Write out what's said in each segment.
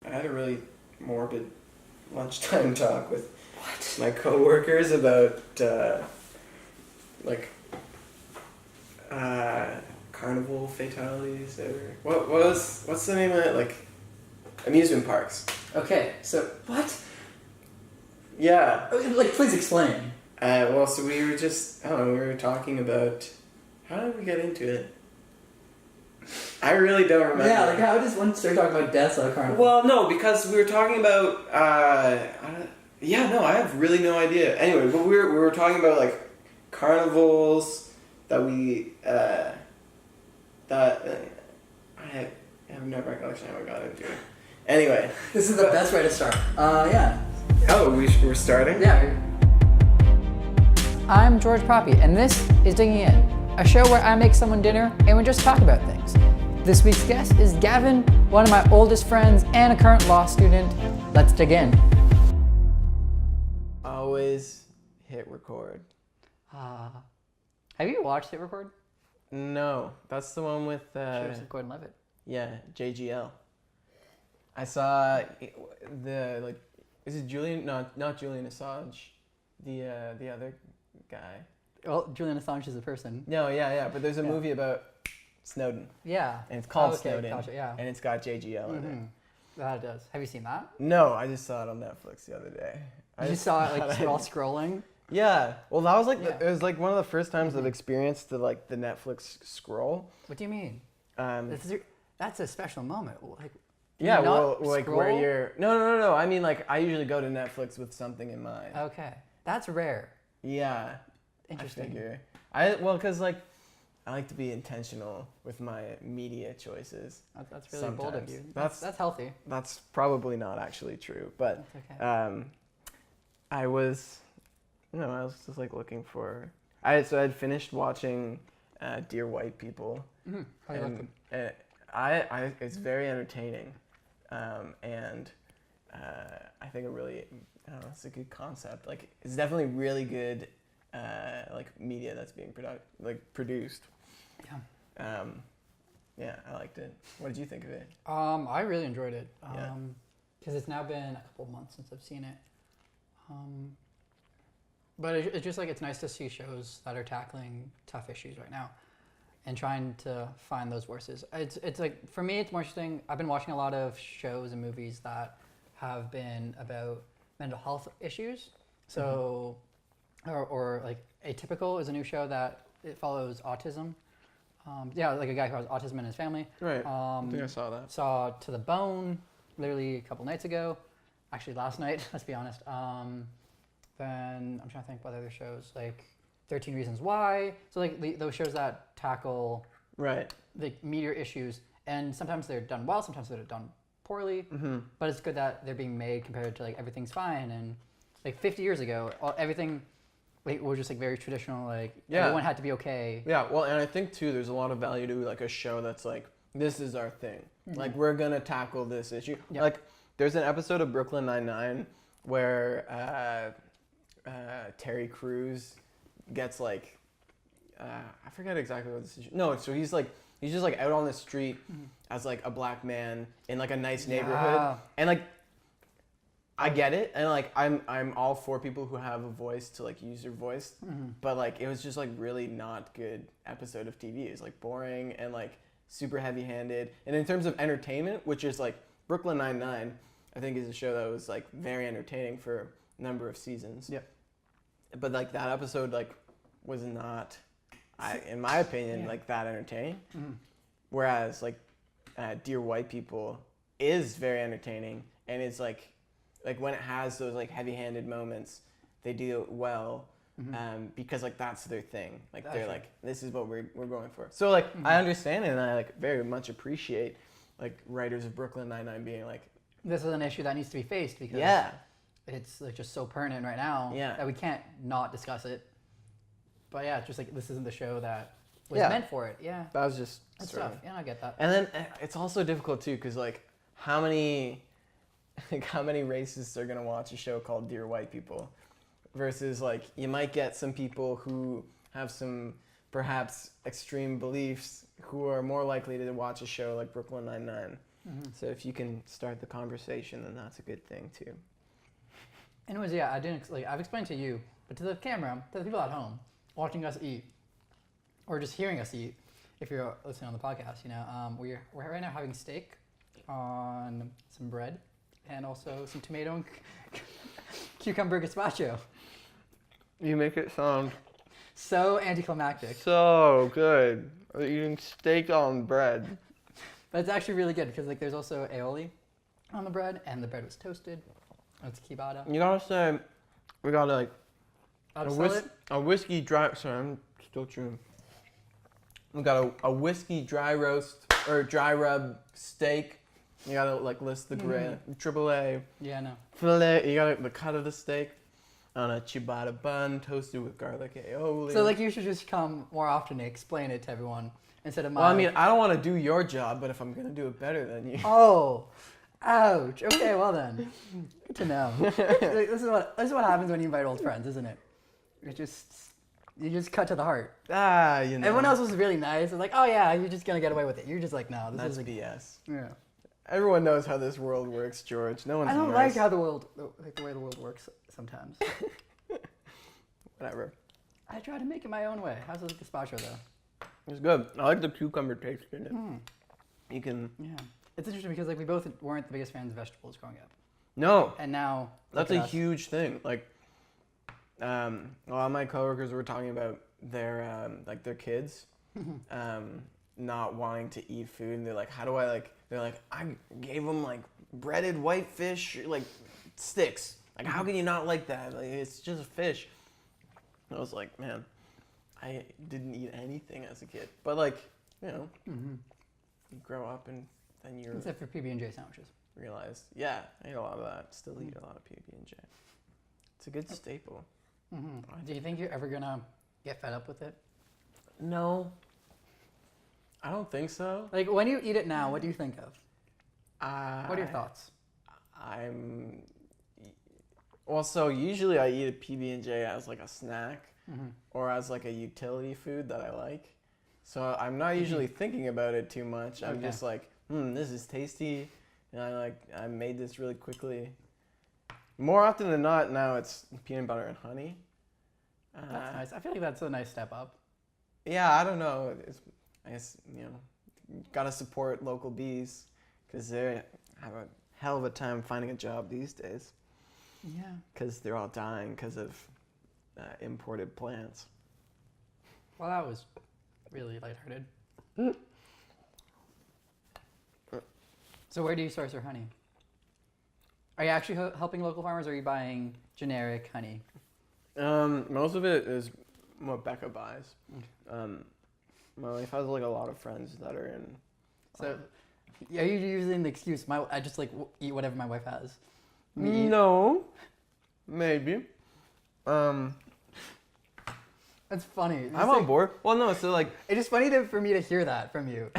I had a really morbid lunchtime talk with my coworkers about carnival fatalities or what's the name of it? Like amusement parks. Okay, so what? Yeah. Like, please explain. So we were just, I don't know, we were talking about, how did we get into it? I really don't remember. Yeah, like how does one start talking about deaths at a carnival? Well, no, because we were talking about, I have really no idea. Anyway, but we were talking about like carnivals that we, I have no recollection how we got into it. Anyway. This is the best way to start. Yeah. Oh, we're starting? Yeah. I'm George Popi, and this is Digging In, a show where I make someone dinner and we just talk about things. This week's guest is Gavin, one of my oldest friends and a current law student. Let's dig in. Always hit record. Have you watched Hit Record? No, that's the one with Gordon Levitt. Yeah, JGL. I saw is it Julian? No, not Julian Assange. The other guy. Well, Julian Assange is a person. No, yeah, but there's a movie about Snowden. Yeah. And it's called Snowden. Gotcha, yeah. And it's got JGL in it. That it does. Have you seen that? No, I just saw it on Netflix the other day. You just saw it like while scrolling? Yeah. Well, that was it was like one of the first times I've experienced the Netflix scroll. What do you mean? That's a special moment. Like, yeah, well, scroll? like where you're... No. I mean, like, I usually go to Netflix with something in mind. Okay. That's rare. Yeah. Interesting. I figure. Because, like, I like to be intentional with my media choices. That's really bold of you. That's healthy. That's probably not actually true, but that's okay. I was just, like, looking for... I'd finished watching Dear White People. Mm-hmm. How do you like them? It's very entertaining, and I think it's a good concept. Like, it's definitely really good, like media that's being produced. Yeah. Yeah, I liked it. What did you think of it? I really enjoyed it. Because it's now been a couple months since I've seen it. But it's just like, it's nice to see shows that are tackling tough issues right now and trying to find those voices. It's like, for me, it's more interesting. I've been watching a lot of shows and movies that have been about mental health issues. So, or like Atypical is a new show that it follows autism. Like a guy who has autism in his family. Right. I think I saw that. Saw To the Bone literally a couple nights ago. Actually, last night, let's be honest. Then I'm trying to think what other shows, like 13 Reasons Why. So like those shows that tackle the media issues, and sometimes they're done well, sometimes they're done poorly. But it's good that they're being made compared to like Everything's Fine, and like 50 years ago, everything was just like very traditional. Like everyone had to be okay. Yeah. Well, and I think too, there's a lot of value to like a show that's like, this is our thing. Like, we're gonna tackle this issue. Yep. Like, there's an episode of Brooklyn Nine-Nine where Terry Crews gets like, I forget exactly what this is. No, so he's just like out on the street as like a black man in like a nice neighborhood, and like, I get it, and like I'm all for people who have a voice to like use their voice, but like it was just like really not good episode of TV. It was like boring and like super heavy-handed, and in terms of entertainment, which is like Brooklyn Nine-Nine, I think is a show that was like very entertaining for a number of seasons. Yeah. But like that episode like was not, in my opinion, like that entertaining. Whereas like Dear White People is very entertaining, and it's like when it has those like heavy-handed moments, they do it well, because like that's their thing. Like they're like, this is what we're going for. So like I understand it, and I like very much appreciate like writers of Brooklyn Nine-Nine being like, this is an issue that needs to be faced because it's like just so pertinent right now that we can't not discuss it. But yeah, it's just like, this isn't the show that was meant for it. Yeah. That was just... That's tough. Yeah, I get that. And then it's also difficult too, because like how many racists are going to watch a show called Dear White People versus like you might get some people who have some perhaps extreme beliefs who are more likely to watch a show like Brooklyn Nine-Nine. So if you can start the conversation, then that's a good thing too. Anyways, yeah, I've explained to you, but to the camera, to the people at home watching us eat, or just hearing us eat, if you're listening on the podcast, we're right now having steak on some bread and also some tomato and cucumber gazpacho. You make it sound so anticlimactic. So good. Eating steak on bread. But it's actually really good because there's also aioli on the bread, and the bread was toasted. It's ciabatta. You gotta say, we got a whiskey dry. Sorry, I'm still chewing. We got a whiskey dry roast or dry rub steak. You gotta list the grade. AAA. Yeah, no. Filet. You got the cut of the steak on a ciabatta bun, toasted with garlic aioli. So you should just come more often and explain it to everyone instead of my. Well, I mean, I don't want to do your job, but if I'm gonna do it better than you. Oh, ouch. Okay, well then, good to know. This is what happens when you invite old friends, isn't it? You just cut to the heart. Everyone else was really nice. It's oh yeah, you're just gonna get away with it. You're just no, this is BS. Yeah. Everyone knows how this world works, George. No one's. I don't nice. like how the way the world works sometimes. Whatever. I try to make it my own way. How's the gazpacho though? It's good. I like the cucumber taste in it. You can. Yeah. It's interesting because we both weren't the biggest fans of vegetables growing up. No. And now. That's a huge thing. A lot of my coworkers were talking about their kids, not wanting to eat food, and they're like, how do I They're like, I gave them breaded white fish sticks. How can you not like that? It's just a fish. I was like, man, I didn't eat anything as a kid. But you grow up and then you except for PB&J sandwiches. realize, yeah, I eat a lot of that. Still eat a lot of PB&J. It's a good staple. Do you think you're ever gonna get fed up with it? No, I don't think so. When you eat it now, what do you think of? What are your thoughts? So usually I eat a PB&J as a snack or as a utility food that I like. So I'm not usually thinking about it too much. I'm just this is tasty, and I made this really quickly. More often than not, now it's peanut butter and honey. That's nice. I feel like that's a nice step up. Yeah, I don't know. I guess gotta support local bees because they have a hell of a time finding a job these days. Yeah. Because they're all dying because of imported plants. Well, that was really lighthearted. So where do you source your honey? Are you actually helping local farmers, or are you buying generic honey? Most of it is what Becca buys. My wife has a lot of friends that are in. So, are you using the excuse? I just eat whatever my wife has. No, maybe. That's funny. I'm on board. Well, no, so it's just funny for me to hear that from you.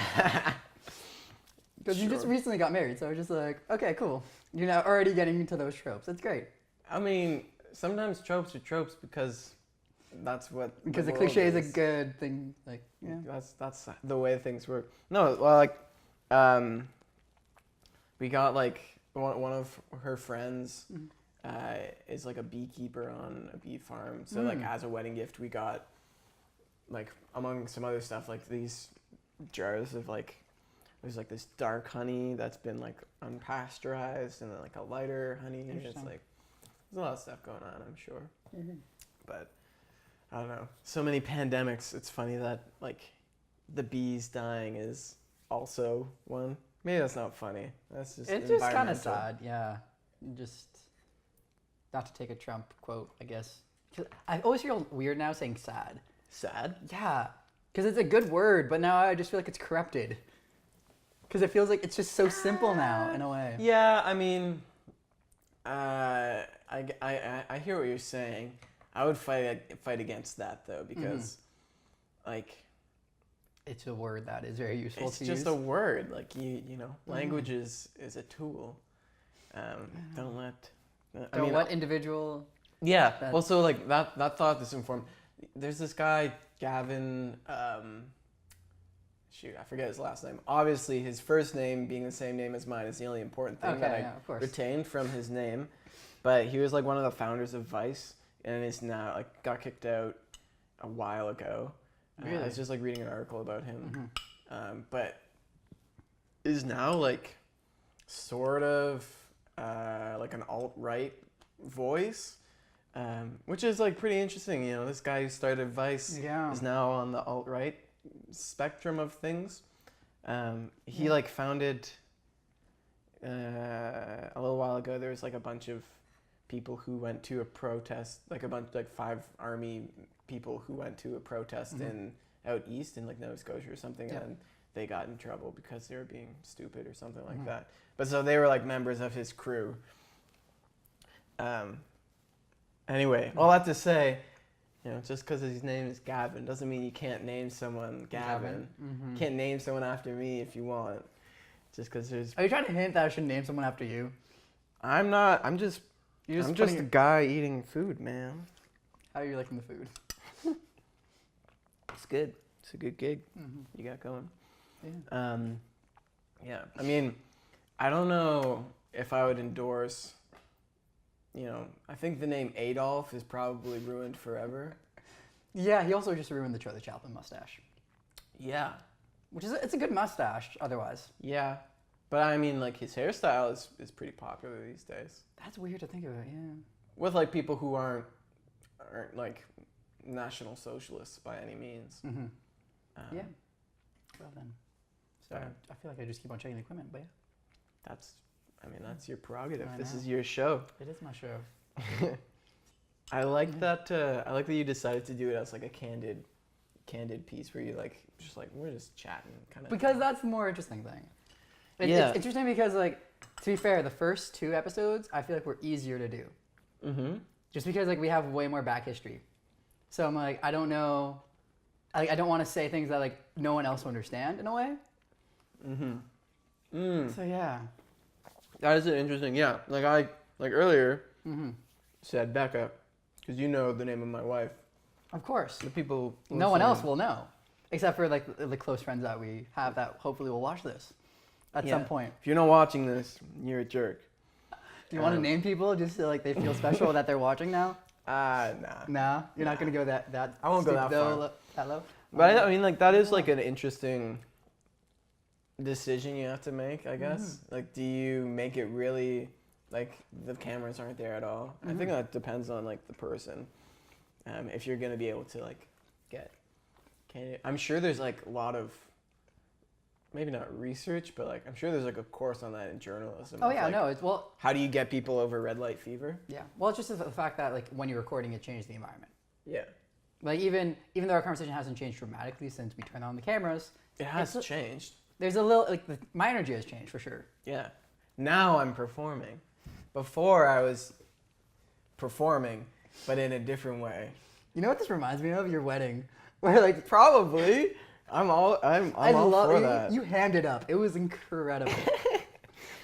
Because you just recently got married, so I was just okay, cool. You're now already getting into those tropes. That's great. I mean, sometimes tropes are tropes because that's what. Because the cliche is a good thing. That's the way things work. No, well, we got one of her friends is a beekeeper on a bee farm. So as a wedding gift, we got among some other stuff these jars of there's this dark honey that's been unpasteurized, and then a lighter honey. It's there's a lot of stuff going on, I'm sure. But I don't know. So many pandemics. It's funny that the bees dying is also one. Maybe that's not funny. That's just. It's just kind of sad, yeah. Just not to take a Trump quote, I guess. 'Cause I always feel weird now saying sad. Sad? Yeah, because it's a good word, but now I just feel it's corrupted. Because it feels it's just so simple now, in a way. Yeah, I mean, I hear what you're saying. I would fight against that though, because it's a word that is very useful to use. It's just a word. Language is a tool. Don't let. Don't let individual. Yeah. Well, so that thought is informed. There's this guy Gavin. shoot, I forget his last name. Obviously, his first name being the same name as mine is the only important thing that I retained from his name. But he was like one of the founders of Vice, and is now like got kicked out a while ago. Really? I was just like reading an article about him, but is now like sort of like an alt-right voice, which is like pretty interesting. You know, this guy who started Vice is now on the alt-right spectrum of things. He like founded a little while ago. There was like a bunch of people who went to a protest, like 5 army people who went to a protest in out east in like Nova Scotia or something, and they got in trouble because they were being stupid or something like that. But so they were like members of his crew. Anyway, all that to say, you know, just because his name is Gavin doesn't mean you can't name someone Gavin. You can't name someone after me if you want. Just because there's... Are you trying to hint that I should name someone after you? I'm not. I'm just a guy eating food, man. How are you liking the food? It's good. It's a good gig you got going. Yeah. Yeah. I mean, I don't know if I would endorse... You know, I think the name Adolf is probably ruined forever. Yeah, he also just ruined the Charlie Chaplin mustache. Yeah. Which is, it's a good mustache otherwise. Yeah. But I mean, like, his hairstyle is pretty popular these days. That's weird to think about, yeah. With, like, people who aren't like, National Socialists by any means. Yeah. Well then. So I feel like I just keep on checking the equipment, but yeah. That's your prerogative. This is your show. It is my show. I like that. I like that you decided to do it as like a candid piece where you like just like we're just chatting kind of. Because that's the more interesting thing. It's interesting because like to be fair, the first 2 episodes I feel like were easier to do. Just because like we have way more back history, so I'm like I don't know, I don't want to say things that like no one else will understand in a way. So yeah. That is interesting. Yeah, like earlier said Becca, because you know the name of my wife. Of course. The people. No one else will know, except for like the close friends that we have that hopefully will watch this at some point. If you're not watching this, you're a jerk. Do you want to name people just so like they feel special that they're watching now? Nah. Nah, you're not gonna go that. I won't go that far. That low. But I mean, like that is like an interesting decision you have to make, I guess. Like, do you make it really like the cameras aren't there at all? I think that depends on like the person. If you're gonna be able to like get candidate, I'm sure there's like a lot of maybe not research, but like I'm sure there's like a course on that in journalism. Oh yeah, like, no, it's well. How do you get people over red light fever? Yeah, well, it's just the fact that like when you're recording, it changes the environment. Yeah. Like even though our conversation hasn't changed dramatically since we turned on the cameras, it has changed. There's a little like my energy has changed for sure. Yeah. Now I'm performing. Before I was performing, but in a different way. You know what this reminds me of? Your wedding, where like probably I'm all for that. You hammed it up. It was incredible.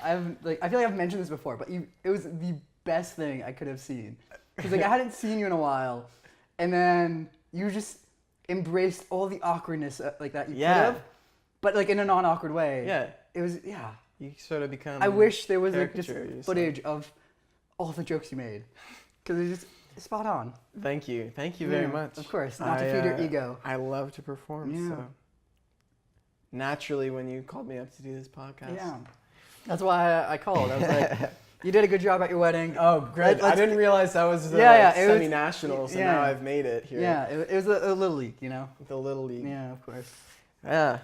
I feel like I've mentioned this before, but it was the best thing I could have seen. Because like I hadn't seen you in a while, and then you just embraced all the awkwardness like that you could have. But like in a non-awkward way. Yeah. It was, You sort of become. I wish there was like just footage of all the jokes you made. Because it's just spot on. Thank you. Thank you very much. Of course. Not to feed your ego. I love to perform. So naturally when you called me up to do this podcast. Yeah. That's why I called. I was like, you did a good job at your wedding. Oh, great. I didn't realize that was the semi-national, so now I've made it here. Yeah, it was a little league, you know? The little league. Yeah, of course. Yeah.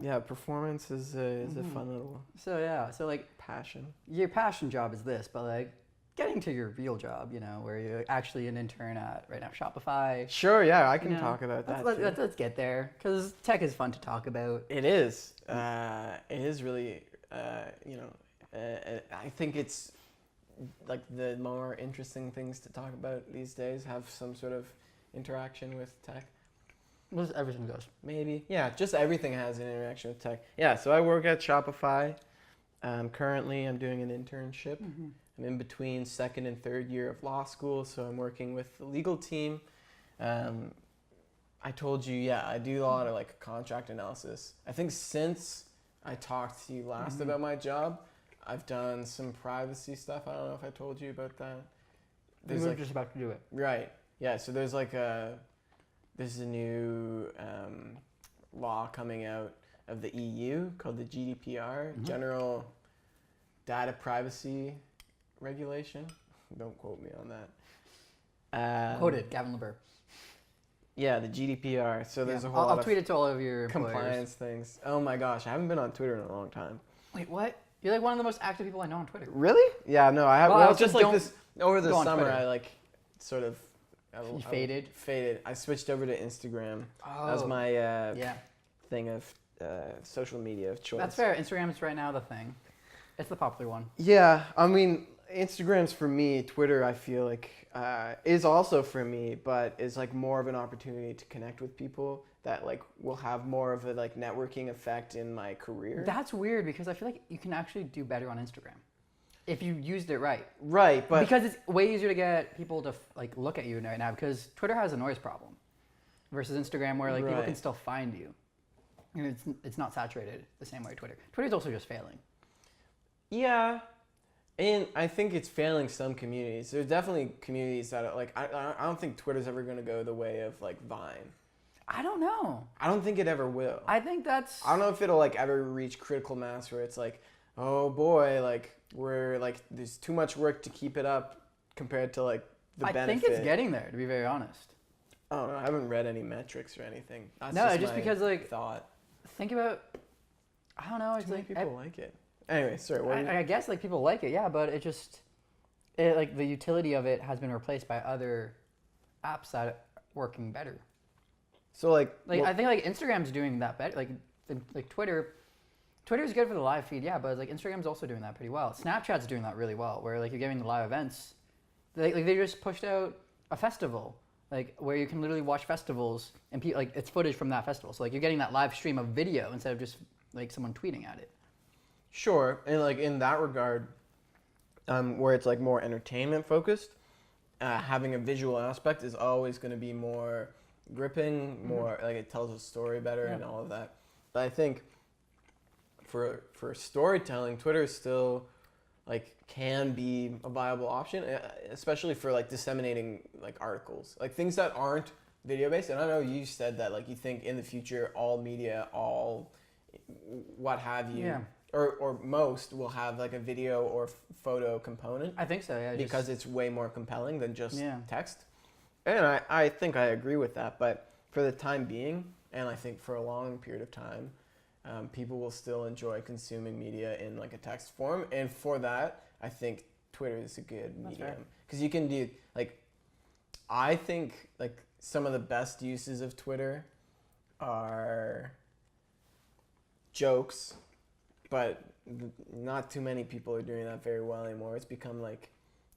Yeah, performance is a fun little so like passion. Your passion job is this, but like getting to your real job, you know, where you're actually an intern at right now Shopify. Sure, yeah, I can talk about that. Let's get there, because tech is fun to talk about. It is. It is really, I think it's like the more interesting things to talk about these days have some sort of interaction with tech. Well, everything does. Maybe. Yeah, just everything has an interaction with tech. Yeah, so I work at Shopify. Currently, I'm doing an internship. I'm in between 2nd and 3rd year of law school, so I'm working with the legal team. I I told you, yeah, I do a lot of like contract analysis. I think since I talked to you last about my job, I've done some privacy stuff. I don't know if I told you about that. We were just about to do it. Right. Yeah. So there's a new law coming out of the EU called the GDPR, General Data Privacy Regulation. Don't quote me on that. Quoted, Gavin Leber. Yeah, the GDPR. So there's a whole I'll lot tweet it to all of your compliance things. Oh my gosh, I haven't been on Twitter in a long time. Wait, what? You're like one of the most active people I know on Twitter. Really? Yeah, no, I have. Well, Well, I just also like this over the go on summer, Twitter. I like sort of You faded? Faded. I switched over to Instagram as Oh. my Yeah. thing of social media of choice. That's fair. Instagram's right now the thing. It's the popular one. Yeah, I mean, Instagram's for me. Twitter, I feel like, is also for me, but is like more of an opportunity to connect with people that like will have more of a like networking effect in my career. That's weird because I feel like you can actually do better on Instagram if you used it right. Right, but Because it's way easier to get people to like look at you right now because Twitter has a noise problem versus Instagram where like people Right. can still find you. And it's not saturated the same way Twitter. Twitter's also just failing. yeah, and I think it's failing some communities. There's definitely communities that are like I don't think Twitter's ever going to go the way of like Vine. I don't know. I don't think it ever will. I think that's I don't know if it'll like ever reach critical mass where it's like, oh boy, like we're like there's too much work to keep it up compared to like the benefit. think it's getting there, to be very honest. I don't know. I haven't read any metrics or anything. That's No, just just my because, like, thought. Think about, I don't know. It's Too many like people like it. Anyway, sorry. What I guess like people like it, yeah, but like the utility of it has been replaced by other apps that are working better. so like Like well, I think like Instagram's doing that better. Like Twitter's good for the live feed, yeah, but like Instagram's also doing that pretty well. Snapchat's doing that really well, where like you're getting the live events. They just pushed out a festival, like where you can literally watch festivals and like it's footage from that festival. So like you're getting that live stream of video instead of just like someone tweeting at it. sure, and like in that regard, where it's like more entertainment focused, having a visual aspect is always going to be more gripping, more like it tells a story better and all of that. But I think for storytelling, Twitter is still like can be a viable option, especially for like disseminating like articles, like things that aren't video based. And I know you said that like you think in the future all media, all what have you, Yeah. or most will have like a video or photo component. I think so, yeah. Because it's way more compelling than just Yeah. text. And I think I agree with that. But for the time being, and I think for a long period of time, people will still enjoy consuming media in like a text form. And for that, I think Twitter is a good medium. Because you can do, like, I think like some of the best uses of Twitter are jokes, but not too many people are doing that very well anymore. It's become like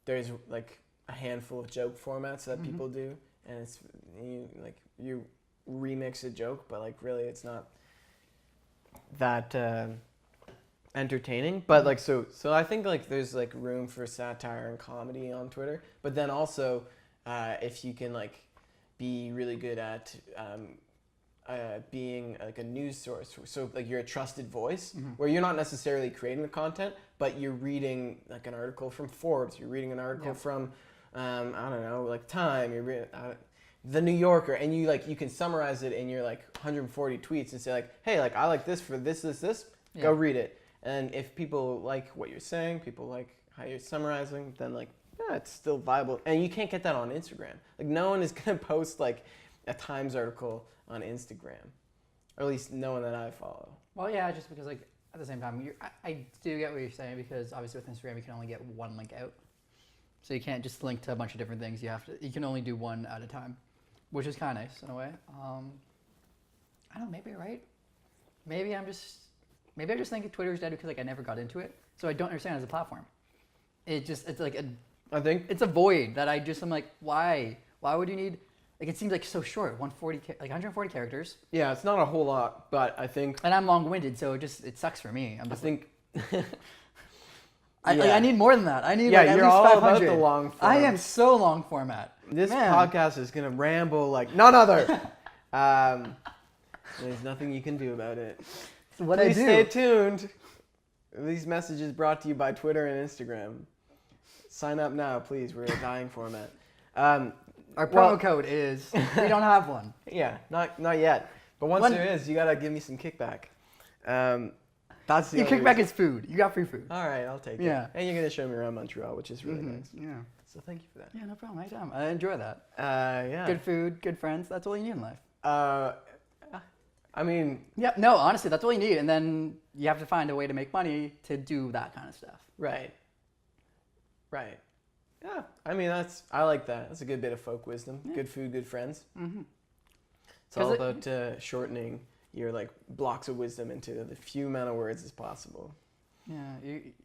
there's like a handful of joke formats that people do, and it's you remix a joke, but like really it's not that entertaining. But like so I think like there's like room for satire and comedy on Twitter, but then also if you can like be really good at being like a news source, so like you're a trusted voice where you're not necessarily creating the content, but you're reading like an article from Forbes, you're reading an article from I don't know, like Time, you're reading the New Yorker, and you can summarize it in your like 140 tweets and say like, hey, like I like this for this, go read it. And if people like what you're saying, people like how you're summarizing, then like yeah, it's still viable. And you can't get that on Instagram. Like no one is gonna post like a Times article on Instagram, or at least no one that I follow. Well, yeah, just because like at the same time, I do get what you're saying because obviously with Instagram you can only get one link out, so you can't just link to a bunch of different things. You can only do one at a time, which is kind of nice in a way. I don't know, maybe you're right. Maybe I just think Twitter's dead because like I never got into it, so I don't understand it as a platform. It's like I think it's a void that I'm like, why would you need? Like it seems like so short, 140 characters. Yeah, it's not a whole lot, but I think. And I'm long-winded, so it sucks for me. I think. I need more than that. I need yeah, like at you're least all 500. about the long form. I am so long format. This Man. podcast is gonna ramble like none other. There's nothing you can do about it. It's what Please I do. stay tuned. These messages brought to you by Twitter and Instagram. Sign up now, please. We're a dying format. Our promo code is we don't have one. Yeah, not yet. But once there is, you gotta give me some kickback. That's the Your only kickback reason. is food. You got free food. All right, I'll take Yeah. it. And you're gonna show me around Montreal, which is really nice. Yeah. So thank you for that. Yeah, no problem. Anytime. I enjoy that. Yeah. Good food, good friends. That's all you need in life. I mean, Yeah. No, honestly, that's all you need. And then you have to find a way to make money to do that kind of stuff. right. Yeah, I mean I like that. That's a good bit of folk wisdom. Yeah. Good food, good friends. Mm-hmm. It's all about shortening your like blocks of wisdom into the few amount of words as possible. Yeah.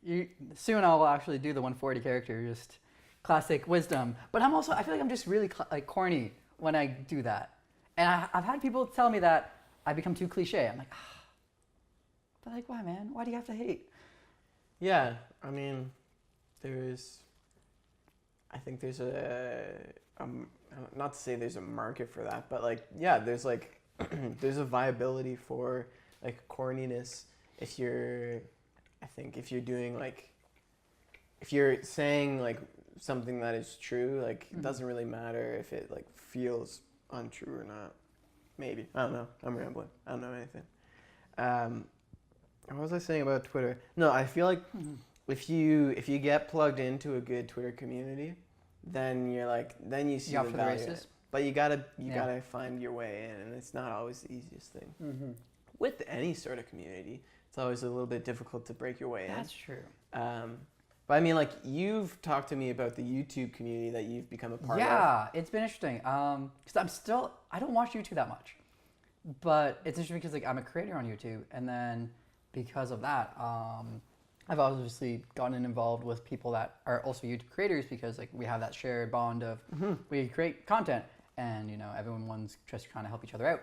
You soon I'll actually do the 140 character, just classic wisdom. But I feel like I'm just really like corny when I do that. And I've had people tell me that I become too cliche. I'm like, but like, why, man? Why do you have to hate? Yeah, I mean, I think there's not to say there's a market for that, but like, yeah, there's like, there's a viability for like corniness if you're doing like, if you're saying like something that is true, like it doesn't really matter if it like feels untrue or not. Maybe. I don't know. I'm rambling. I don't know anything. What was I saying about Twitter? No, I feel like if you get plugged into a good Twitter community, then you see the value in it. But you gotta find your way in, and it's not always the easiest thing. Mm-hmm. With any sort of community, it's always a little bit difficult to break your way in. That's true. But I mean, like, you've talked to me about the YouTube community that you've become a part of. Yeah, it's been interesting. Because I don't watch YouTube that much, but it's interesting because like I'm a creator on YouTube, and then because of that, I've obviously gotten involved with people that are also YouTube creators because like we have that shared bond of we create content, and everyone's just trying to help each other out,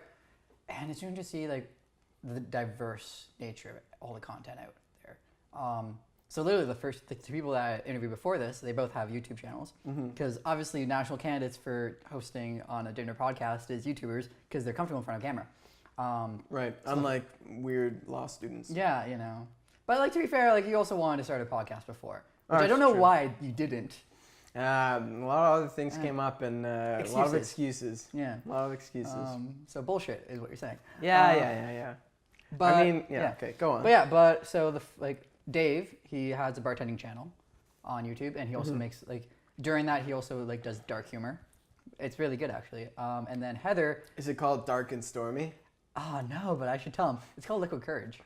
and it's interesting to see like the diverse nature of all the content out there. So literally the two people that I interviewed before this, they both have YouTube channels because obviously national candidates for hosting on a dinner podcast is YouTubers because they're comfortable in front of camera. Right, unlike weird law students. Yeah, But like to be fair, like you also wanted to start a podcast before, which I That's don't know true. why you didn't. A lot of other things came up and a lot of excuses. Yeah. A lot of excuses. So bullshit is what you're saying. Yeah. But I mean, yeah. Okay, go on. But so Dave, he has a bartending channel on YouTube, and he also makes during that he also does dark humor. It's really good actually. And then Heather. Is it called Dark and Stormy? Oh no, but I should tell him. It's called Liquid Courage.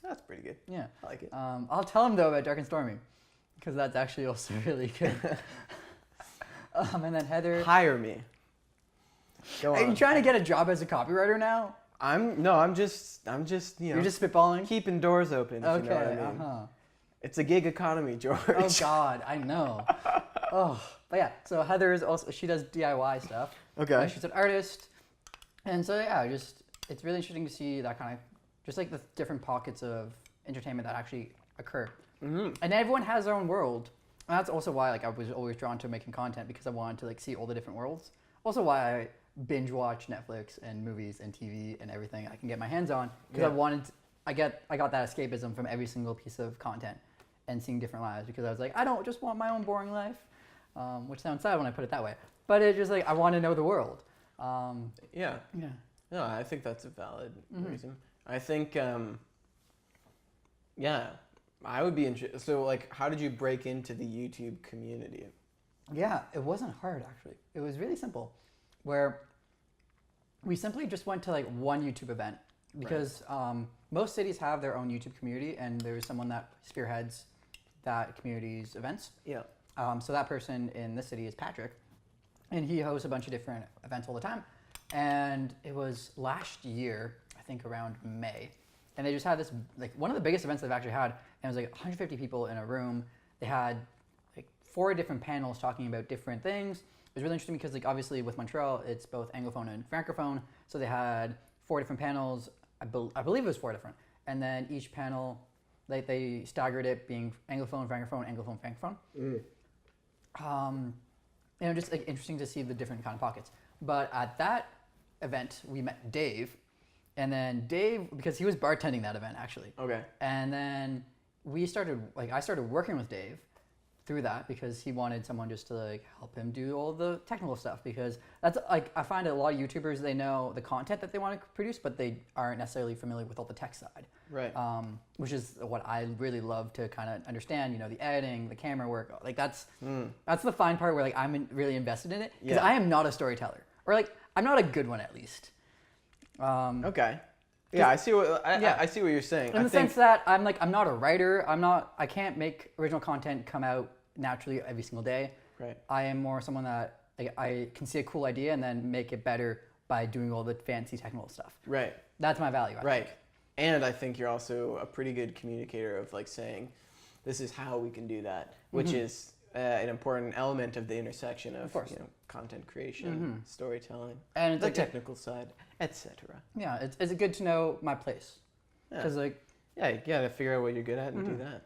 That's pretty good. Yeah. I like it. I'll tell him though about Dark and Stormy, because that's actually also really good. And then Heather. Hire me. Go on. Are you trying to get a job as a copywriter now? I'm just You're just spitballing. keeping doors open. If Okay. You know what I mean. It's a gig economy, George. Oh God, I know. But yeah. So Heather is also she does DIY stuff. Okay. And she's an artist, and so yeah, it's really interesting to see that kind of just like the different pockets of entertainment that actually occur. Mm-hmm. And everyone has their own world. And that's also why I was always drawn to making content because I wanted to see all the different worlds. Also why I binge watch Netflix and movies and TV and everything I can get my hands on because I got that escapism from every single piece of content and seeing different lives because I was like I don't just want my own boring life, which sounds sad when I put it that way, but it's just I want to know the world. Yeah. Yeah. No, I think that's a valid reason. I think, I would be interested. So, how did you break into the YouTube community? Yeah, it wasn't hard actually. It was really simple, where we simply just went to one YouTube event because most cities have their own YouTube community, and there's someone that spearheads that community's events. Yeah. So that person in this city is Patrick, and he hosts a bunch of different events all the time. And it was last year, I think around May, and they just had this one of the biggest events they've actually had, and it was 150 people in a room. They had 4 different panels talking about different things. It was really interesting because obviously with Montreal, it's both Anglophone and Francophone, so they had 4 different panels. I believe it was 4 different, and then each panel, they staggered it being Anglophone, Francophone, Anglophone, Francophone. And it was just interesting to see the different kind of pockets. But at that event, we met Dave. And then Dave, because he was bartending that event actually. Okay. And then I started working with Dave through that because he wanted someone just to like help him do all the technical stuff, because that's like, I find a lot of YouTubers, they know the content that they want to produce, but they aren't necessarily familiar with all the tech side. Right. Which is what I really love to kind of understand, you know, the editing, the camera work, like that's the fine part where like I'm really invested in it, because I am not a storyteller, or like I'm not a good one at least. Okay. Yeah, I see what I see what you're saying. In the sense that I'm not a writer. I can't make original content come out naturally every single day. Right. I am more someone that like, I can see a cool idea and then make it better by doing all the fancy technical stuff. Right. That's my value. I think. And I think you're also a pretty good communicator of like saying, this is how we can do that, which is an important element of the intersection of you know, content creation, storytelling, and it's the like technical side, etc. Yeah, it's good to know my place, because like you gotta figure out what you're good at and do that.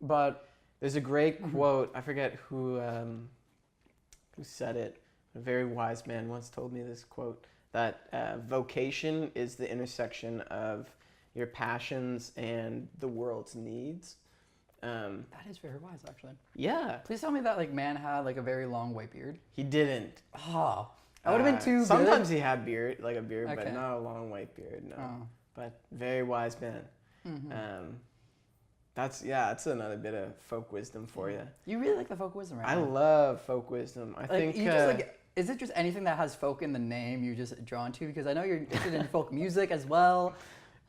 But there's a great quote. I forget who said it. A very wise man once told me this quote, that vocation is the intersection of your passions and the world's needs. that is very wise, actually. Yeah. Please tell me that like man had like a very long white beard. He didn't. Oh, that would have been too. Sometimes good. he had beard, like a beard, Okay. but not a long white beard. No. Oh. But very wise man. That's another bit of folk wisdom for you. You really like the folk wisdom, right? I now. love folk wisdom. I Like, think. you just like. Is it just anything that has folk in the name you're just drawn to? Because I know you're interested in folk music as well.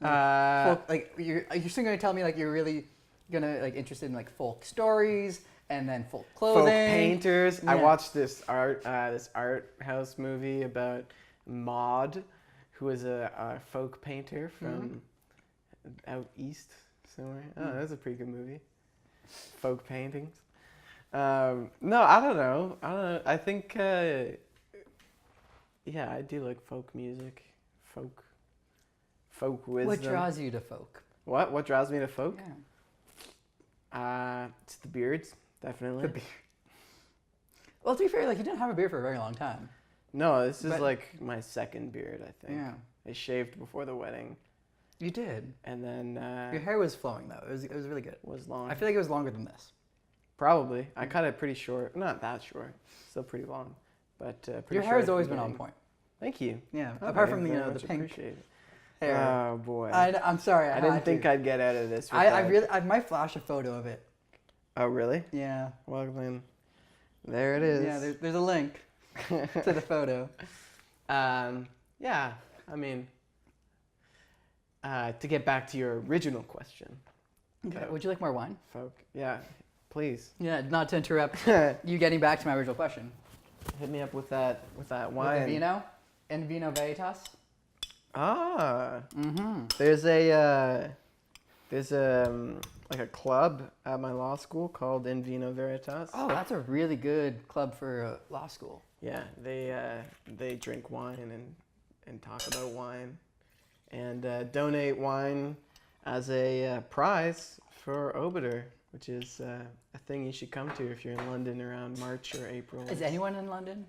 Folk, like you're still gonna tell me like you're really gonna like interested in like folk stories and then folk clothing. Folk painters. Yeah. I watched this art house movie about Maud, who was a folk painter from out east somewhere. Oh, that's a pretty good movie. Folk paintings. No, I don't know. I think, I do like folk music, folk wisdom. What draws you to folk? What draws me to folk? Yeah. It's the beards, definitely. The beard. Well, to be fair, like you didn't have a beard for a very long time. No, this is like my second beard, I think. Yeah. I shaved before the wedding, You did. and then Your hair was flowing though. It was really good. was long. I feel like it was longer than this. Probably. I cut it pretty short. Not that short. Still pretty long. But pretty Your hair short has at always the been on beginning. point. Thank you. Yeah. Okay, Apart from very the much pink appreciate it. hair. Oh boy. I'm sorry. I didn't think I'd get out of this. I might flash a photo of it. Oh really? Yeah. Well then, there it is. Yeah. There's a link to the photo. Yeah. I mean, to get back to your original question. Okay. Would you like more wine? Folk. Yeah. Please. Yeah. Not to interrupt you getting back to my original question. Hit me up with that wine. With the vino, in vino veritas. Ah. Mm-hmm. There's like a club at my law school called In Vino Veritas. Oh, that's a really good club for law school. Yeah, they drink wine and talk about wine, and donate wine as a prize for Obiter, which is a thing you should come to if you're in London around March or April. Is anyone in London?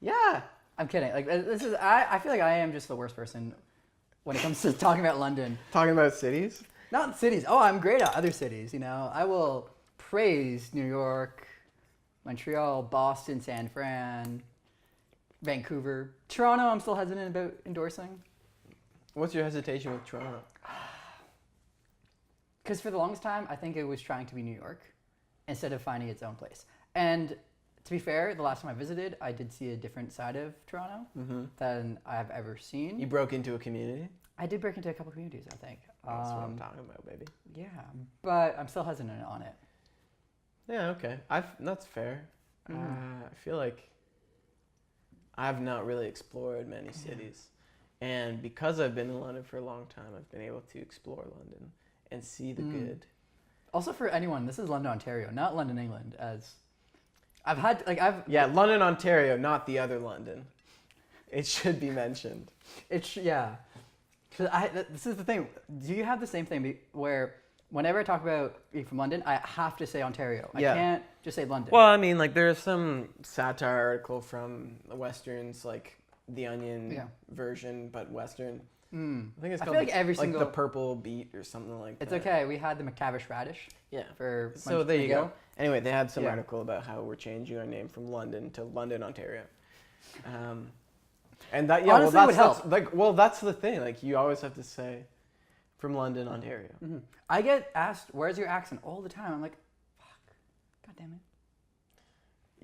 Yeah. I'm kidding. Like this is. I feel like I am just the worst person when it comes to talking about London. Talking about cities? Not cities. Oh, I'm great at other cities. You know, I will praise New York, Montreal, Boston, San Fran, Vancouver, Toronto. I'm still hesitant about endorsing. What's your hesitation with Toronto? Because for the longest time, I think it was trying to be New York instead of finding its own place. And to be fair, the last time I visited, I did see a different side of Toronto than I've ever seen. You broke into a community? I did break into a couple communities, I think. That's what I'm talking about, baby. Yeah, but I'm still hesitant on it. Yeah, okay. That's fair. I feel like I've not really explored many cities. And because I've been in London for a long time, I've been able to explore London and see the good. Also, for anyone, this is London, Ontario, not London, England. Yeah, London, Ontario, not the other London. It should be mentioned. Yeah. This is the thing. Do you have the same thing where whenever I talk about being from London, I have to say Ontario. I can't just say London. Well, I mean, like there's some satire article from the Westerns, like the Onion Yeah. version, but Western. Mm. I think it's I called feel like every single. the Purple Beet or something like It's that. okay. We had the McTavish radish Yeah. for. So there you go. Anyway, they had some Yeah. article about how we're changing our name from London to London, Ontario. And that Honestly, well, would help. that's the thing. Like you always have to say from London, Ontario. Mm-hmm. I get asked, "Where's your accent?" all the time. I'm like, "Fuck, god damn it."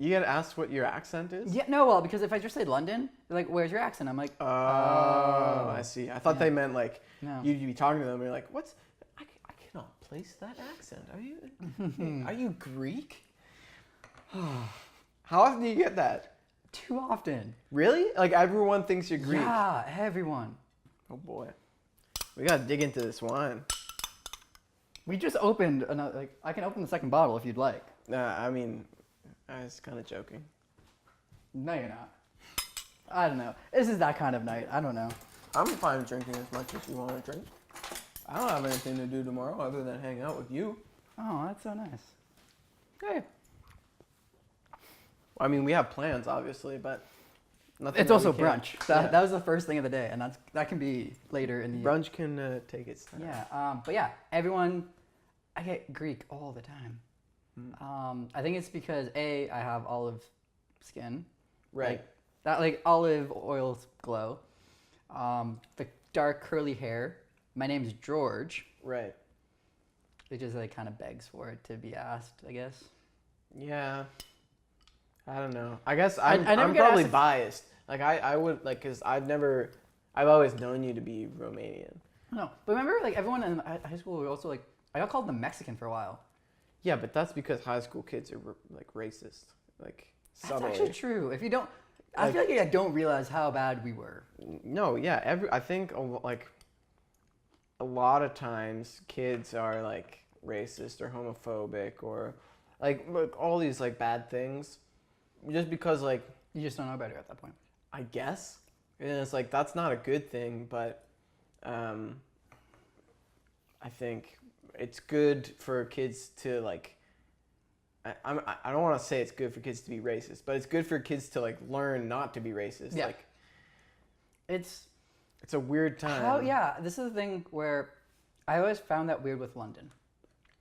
You get asked what your accent is? Yeah, no, well, because if I just say London, they're like, "Where's your accent?" I'm like, Oh, I see. I thought they meant like no. you'd be talking to them and you're like, what's, I cannot place that accent. Are you Greek? How often do you get that? Too often. Really? Like everyone thinks you're Greek? Yeah, everyone. Oh boy. We gotta dig into this wine. We just opened another. Like, I can open the second bottle if you'd like. I mean, I was kind of joking. No, you're not. I don't know. This is that kind of night. I don't know. I'm fine drinking as much as you want to drink. I don't have anything to do tomorrow other than hang out with you. Oh, that's so nice. Hey. I mean, we have plans, obviously, but nothing. It's that also we can't- brunch. That was the first thing of the day, and that can be later in the Brunch can take its time. Yeah, but yeah, everyone, I get Greek all the time. I think it's because I have olive skin, Right. like olive oil glow, the dark curly hair. My name's George. Right. It just like kind of begs for it to be asked, I guess. Yeah. I don't know. I guess I I'm never get probably asked if- biased. Like I would like because I've always known you to be Romanian. No, but remember, like everyone in high school were also like, I got called the Mexican for a while. Yeah, but that's because high school kids are like racist. Like That's subtly. actually true. If you don't, I Like- feel like I don't realize how bad we were. No, yeah. I think like a lot of times kids are like racist or homophobic or like all these like bad things, just because like You just don't know better at that point. I guess, and it's like that's not a good thing, but I think it's good for kids to like. I don't want to say it's good for kids to be racist, but it's good for kids to like learn not to be racist. Yeah. Like It's it's a weird time. how, yeah, this is the thing where I always found that weird with London,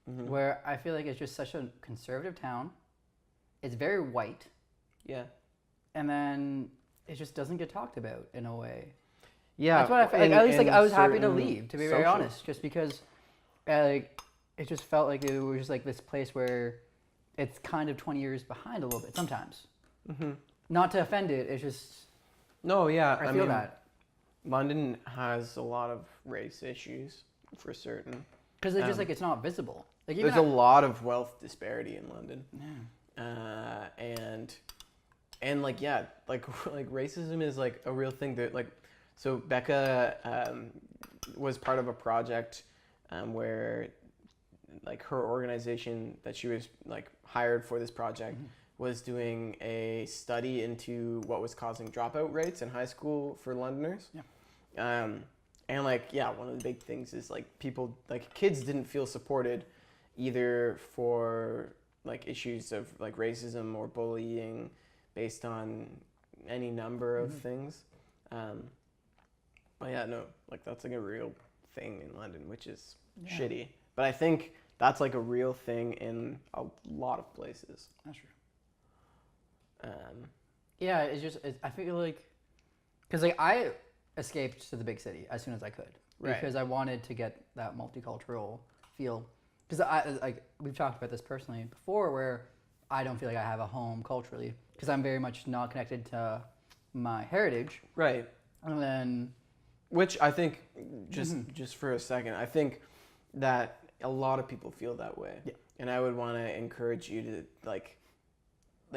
where I feel like it's just such a conservative town. It's very white, Yeah. and then it just doesn't get talked about in a way. Yeah. That's what I feel like. At least like in I was happy to certain leave, to be very social- honest, just because like it just felt like it was just like this place where it's kind of 20 years behind a little bit sometimes. Not to offend it, it's just No, yeah. I feel mean, that London has a lot of race issues for certain. because it's just like it's not visible. Like even There's a lot of wealth disparity in London. yeah. And like yeah, like racism is like a real thing that like so Becca was part of a project where like her organization that she was like hired for this project was doing a study into what was causing dropout rates in high school for Londoners. Yeah. And like yeah, one of the big things is like people like kids didn't feel supported either for like issues of like racism or bullying based on any number of things. But yeah, no, like that's like a real thing in London, which is shitty. But I think that's like a real thing in a lot of places. That's true. Yeah, I feel like, because like I escaped to the big city as soon as I could, Right. because I wanted to get that multicultural feel. Because I like we've talked about this personally before, where I don't feel like I have a home culturally, because I'm very much not connected to my heritage. Right. And then, Which I think, just for a second, I think that a lot of people feel that way. Yeah. And I would want to encourage you to like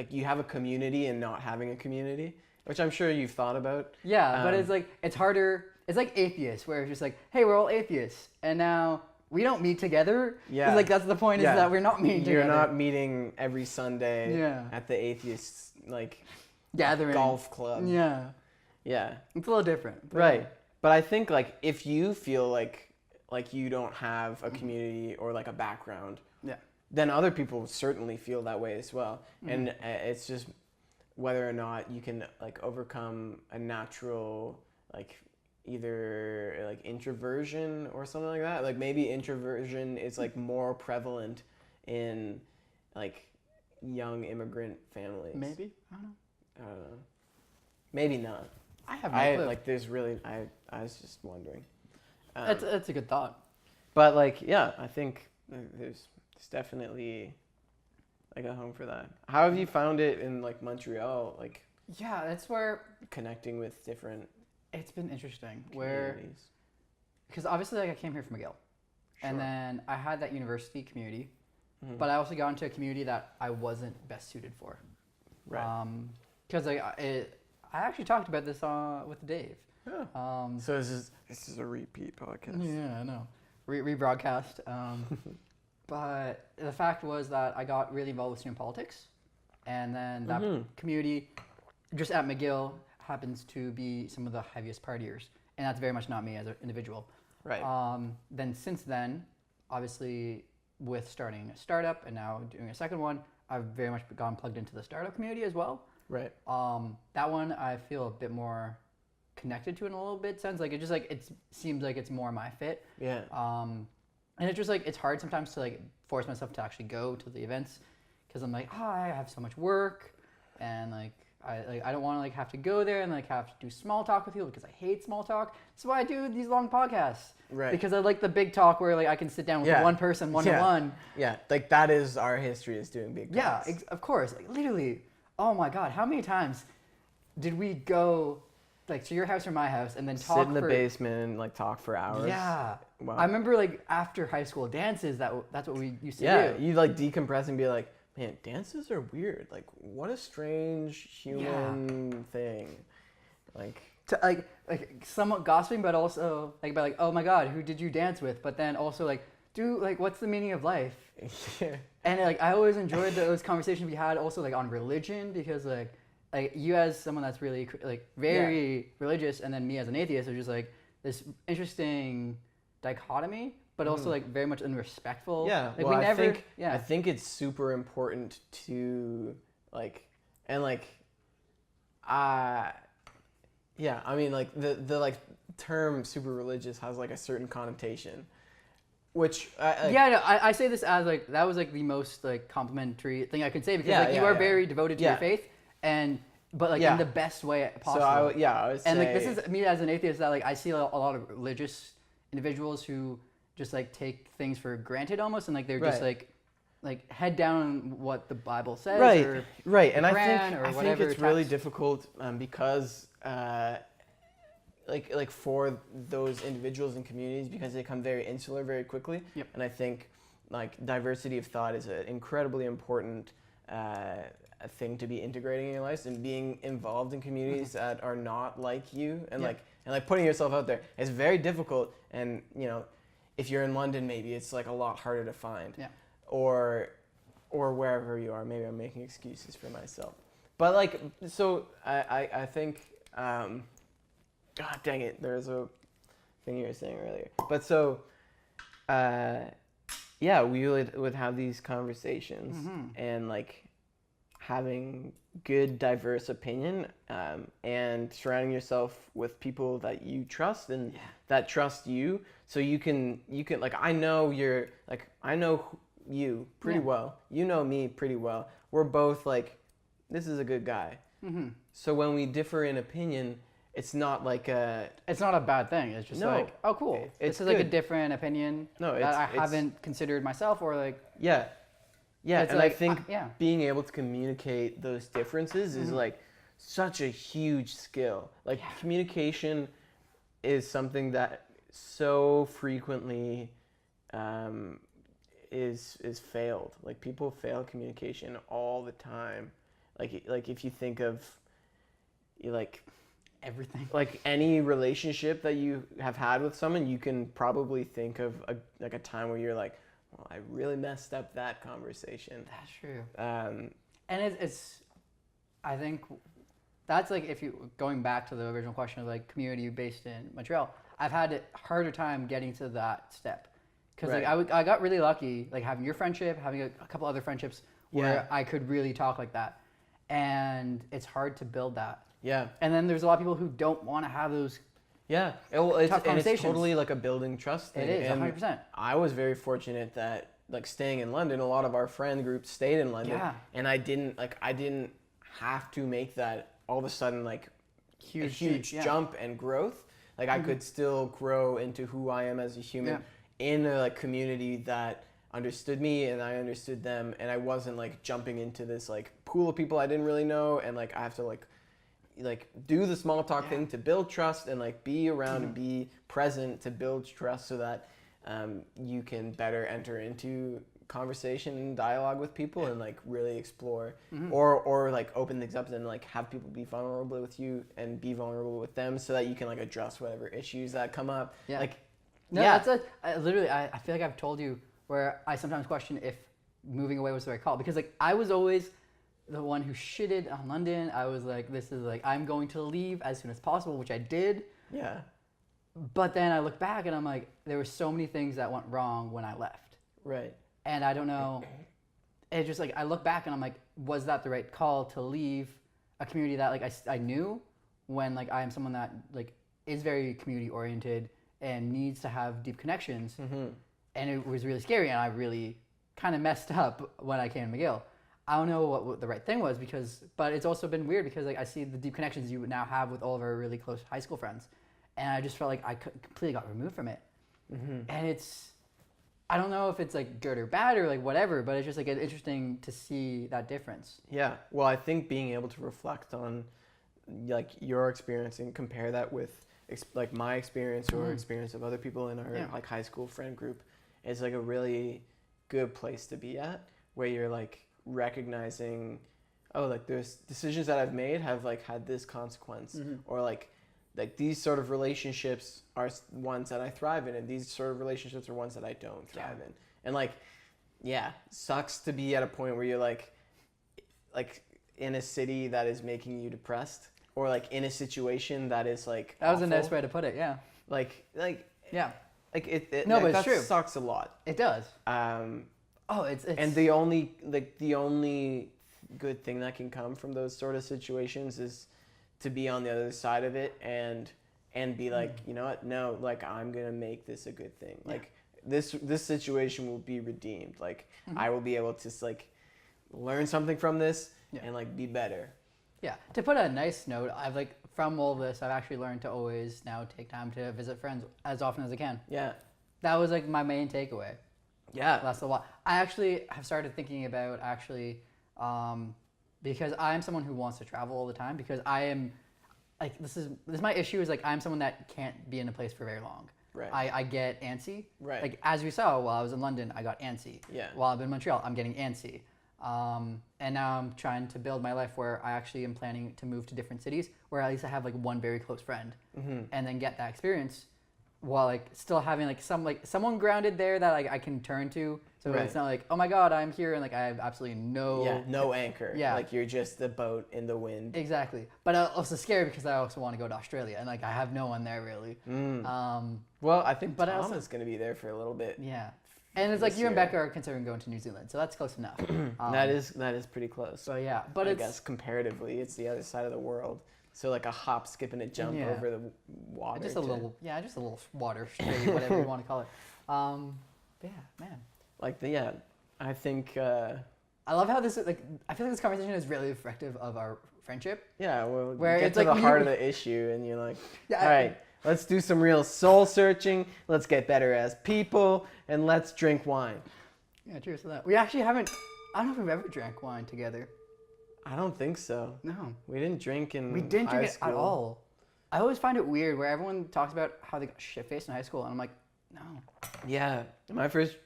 you have a community and not having a community, which I'm sure you've thought about. yeah, but it's like it's harder. It's like atheists, where it's just like, hey, we're all atheists, and now we don't meet together. Yeah. It's like that's the point, is that we're not meeting You're together. not meeting every Sunday Yeah. at the atheists like gathering golf club. Yeah, Yeah. it's a little different. But Right. But I think like if you feel like you don't have a community or like a background, Yeah. then other people certainly feel that way as well. And it's just whether or not you can like overcome a natural like either like introversion or something like that. Like maybe introversion is like more prevalent in like young immigrant families. Maybe, I don't know. I don't know. Maybe not. I have no clue. Like there's really I was just wondering. That's a good thought. But like yeah, I think there's definitely like a home for that. How have you found it in like Montreal, like Yeah, that's where connecting with different it's been interesting. Where communities? because obviously like I came here from McGill, and Sure. then I had that university community, Mhm. but I also got into a community that I wasn't best suited for. Right. Because like I actually talked about this with Dave. Yeah. So this is a repeat podcast. Yeah, I know. Rebroadcast. But the fact was that I got really involved with student politics, and then that community, just at McGill, happens to be some of the heaviest partiers, and that's very much not me as an individual. Right. Then since then, obviously, with starting a startup and now doing a second one, I've very much gone plugged into the startup community as well. Right. That one I feel a bit more connected to in a little bit sense. Like it seems like it's more my fit. Yeah. And it's just like it's hard sometimes to like force myself to actually go to the events because I'm like, oh, I have so much work, and like I don't want to like have to go there and like have to do small talk with people because I hate small talk. That's why I do these long podcasts. Right. Because I like the big talk where like I can sit down with one person one to one. Yeah. Like that is our history is doing big talks. Yeah, of course. Like literally, oh my God, how many times did we go like to your house or my house and then talk sit in the basement and like talk for hours? Yeah. Wow. I remember like after high school dances that's what we used to do. Yeah, you like decompress and be like, man, dances are weird. Like, what a strange human thing. Like, to like somewhat gossiping, but also like about like, oh my God, who did you dance with? But then also like, what's the meaning of life? yeah. And like I always enjoyed those conversations we had also like on religion because like you as someone that's really like very religious, and then me as an atheist are just like this interesting dichotomy, but also like very much unrespectful. Yeah, like well, we never. I think it's super important to like, and like, yeah. I mean, like the like term super religious has like a certain connotation, which I say this as like that was like the most like complimentary thing I could say because like you are very devoted to your faith, but like in the best way possible. So I would say, and like this is me as an atheist that like I see a lot of religious individuals who just like take things for granted almost, and like they're just like head down on what the Bible says, right. And I think it's really difficult because like for those individuals and communities because they become very insular very quickly. Yep. And I think like diversity of thought is an incredibly important a thing to be integrating in your life, and being involved in communities that are not like you, and like putting yourself out there. It's very difficult, and you know, if you're in London, maybe it's like a lot harder to find. Yeah. Or wherever you are. Maybe I'm making excuses for myself. But like, so I think, God dang it, there's a thing you were saying earlier. But so, yeah, we would have these conversations and like having good diverse opinion and surrounding yourself with people that you trust and that trust you, so you can like I know you pretty well, you know me pretty well, we're both like, this is a good guy. So when we differ in opinion, it's not like it's not a bad thing. It's just like, oh cool, this is like a different opinion that I haven't considered myself, or like and like, I think being able to communicate those differences is like such a huge skill. Like communication is something that so frequently is failed. Like people fail communication all the time. Like if you think of like everything, like any relationship that you have had with someone, you can probably think of a time where you're like, well, I really messed up that conversation. That's true. And it's I think that's like, if you going back to the original question of like community based in Montreal, I've had a harder time getting to that step because like I got really lucky like having your friendship, having a couple other friendships where I could really talk like that, and it's hard to build that. Yeah. And then there's a lot of people who don't want to have those. Yeah. Well, it's, Tough and it's conversations. totally like a building trust thing. It is, And 100%. I was very fortunate that like staying in London, a lot of our friend groups stayed in London, Yeah. and I didn't have to make that all of a sudden like a huge yeah. jump and growth. Like I could still grow into who I am as a human in a like community that understood me and I understood them, and I wasn't like jumping into this like pool of people I didn't really know, and like I have to like do the small talk thing to build trust and like be around and be present to build trust so that you can better enter into conversation and dialogue with people and like really explore or like open things up and like have people be vulnerable with you and be vulnerable with them so that you can like address whatever issues that come up. Like that's literally I feel like I've told you where I sometimes question if moving away was the right call, because like I was always the one who shitted on London. I was like, this is like, I'm going to leave as soon as possible, which I did. Yeah. But then I look back and I'm like, there were so many things that went wrong when I left. Right. And I don't know. It's just like I look back and I'm like, was that the right call to leave a community that like I knew, when like I am someone that like is very community oriented and needs to have deep connections. And it was really scary, and I really kind of messed up when I came to McGill. I don't know what the right thing was, but it's also been weird because like I see the deep connections you now have with all of our really close high school friends, and I just felt like I completely got removed from it. And I don't know if it's like good or bad or like whatever, but it's just like interesting to see that difference. Yeah. Well, I think being able to reflect on like your experience and compare that with like my experience or experience of other people in our like high school friend group is like a really good place to be at, where you're like recognizing, oh, like there's decisions that I've made have like had this consequence, or like these sort of relationships are ones that I thrive in, and these sort of relationships are ones that I don't thrive in. And like, sucks to be at a point where you're like in a city that is making you depressed, or like in a situation that is like that was awful. a nice way to put it. Yeah. Like yeah. Like it no, like, but it's that true. Sucks a lot. It does. It's and the only good thing that can come from those sort of situations is to be on the other side of it and be like, you know what? No, like I'm gonna make this a good thing. Like this situation will be redeemed. Like I will be able to like learn something from this and like be better. Yeah. To put a nice note, I've like from all this, I've actually learned to always now take time to visit friends as often as I can. Yeah. That was like my main takeaway. Yeah. That's a lot. I actually have started thinking about because I am someone who wants to travel all the time, because I am like, this is my issue is like, I'm someone that can't be in a place for very long. Right. I get antsy. Right. Like as we saw while I was in London, I got antsy. Yeah. While I've been in Montreal, I'm getting antsy. And now I'm trying to build my life where I actually am planning to move to different cities where at least I have like one very close friend, and then get that experience while like still having like someone grounded there that like I can turn to. So it's not like, oh my God, I'm here and like I have absolutely no anchor. Yeah. Like you're just the boat in the wind. Exactly. But also scary because I also want to go to Australia and like I have no one there really. Well, I think Tom is going to be there for a little bit. Yeah. And it's like you and Becca are considering going to New Zealand, so that's close enough. That is pretty close. So yeah, but I guess comparatively, it's the other side of the world. So like a hop, skip, and a jump over the water. Just a little water straight, whatever you want to call it. But yeah, man. I think. I love how this is like. I feel like this conversation is really reflective of our friendship. Yeah, well, where you get it's to like the heart of the issue, and you're like, all right. Let's do some real soul searching. Let's get better as people, and let's drink wine. Yeah, cheers to that. We actually haven't. I don't know if we've ever drank wine together. I don't think so. No, we didn't drink in. We didn't drink it at all. I always find it weird where everyone talks about how they got shit faced in high school, and I'm like, no. Yeah, my first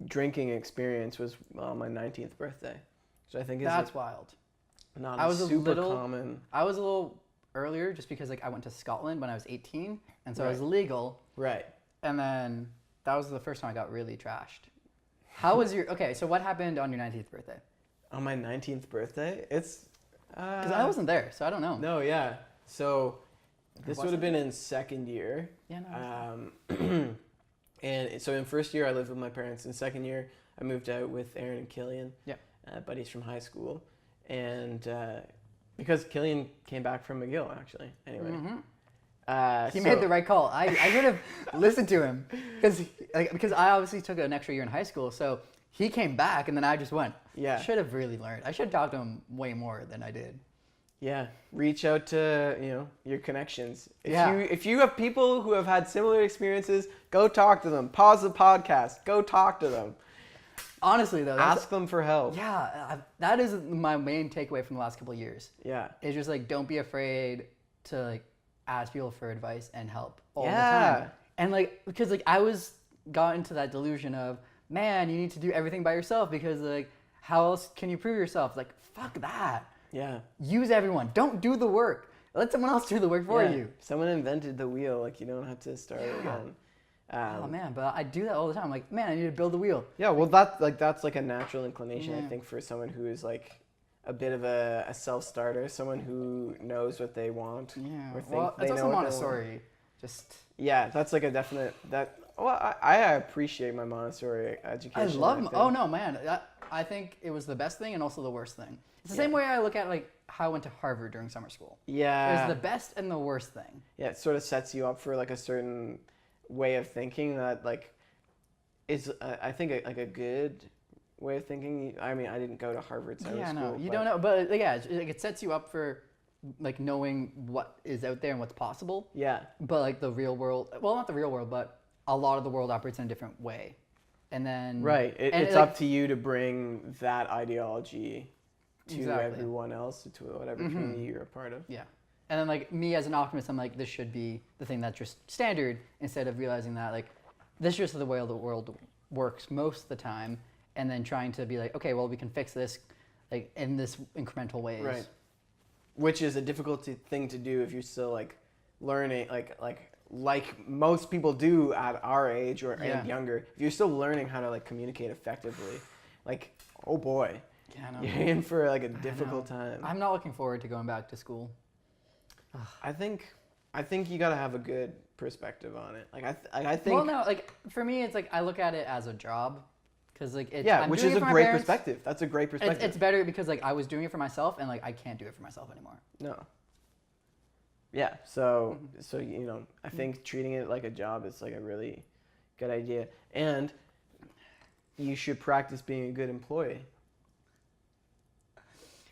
drinking experience was on my 19th birthday, so I think that's wild. Not super common. I was a little earlier just because like I went to Scotland when I was 18, and so I was legal. Right. And then that was the first time I got really trashed. How was so what happened on your 19th birthday? On my 19th birthday? It's because I wasn't there, so I don't know. No, yeah. So this would have been in second year. Yeah, no. And so in first year I lived with my parents. In second year I moved out with Aaron and Killian. Yeah. buddies from high school, and because Killian came back from McGill actually. Anyway, He made the right call. I should have listened to him because I obviously took an extra year in high school, so he came back and then I just went. Yeah. Should have really learned. I should have talked to him way more than I did. Yeah, reach out to your connections. Yeah. If you have people who have had similar experiences, go talk to them. Pause the podcast. Go talk to them. Honestly, though, Ask them for help. Yeah, that is my main takeaway from the last couple of years. Yeah. It's just like don't be afraid to like ask people for advice and help all the Yeah. time. And like because like I got into that delusion of man, you need to do everything by yourself because like how else can you prove yourself? Like fuck that. Yeah. Use everyone. Don't do the work. Let someone else do the work for you. Someone invented the wheel. Like you don't have to start again. Oh man, but I do that all the time. I'm like, man, I need to build the wheel. Yeah, well that's like a natural inclination I Yeah. think for someone who is like a bit of a self-starter, someone who knows what they want. Yeah. Or think Well, they it's know also what they want. Montessori. Just Yeah, that's like a definite I appreciate my Montessori education. I love. think. Oh no, man! I think it was the best thing and also the worst thing. It's the same way I look at like how I went to Harvard during summer school. Yeah. It was the best and the worst thing. Yeah, it sort of sets you up for like a certain way of thinking that like is I think like a good way of thinking. I mean, I didn't go to Harvard summer Yeah, school. no, you don't know, but yeah, it sets you up for like knowing what is out there and what's possible. Yeah. But like the real world, well, not the real world, but a lot of the world operates in a different way. And then Right. and It's like, up to you to bring that ideology to Exactly. everyone else, to whatever community you're a part of. Yeah. And then like me as an optimist, I'm like, this should be the thing that's just standard instead of realizing that like this is just the way the world works most of the time, and then trying to be like, okay, well we can fix this like in this incremental ways. Right. Which is a difficult thing to do if you're still like learning, like most people do at our age or Yeah. and younger. If you're still learning how to like communicate effectively, like oh boy, Yeah, I know. you're in for like a difficult time. I'm not looking forward to going back to school. I think you gotta have a good perspective on it. Like I think. Well, no, like for me, it's like I look at it as a job, because like it's, Yeah, I'm which doing is it a for my great parents. perspective. That's a great perspective. It's better because like I was doing it for myself, and like I can't do it for myself anymore. No. Yeah, so I think treating it like a job is like a really good idea, and you should practice being a good employee.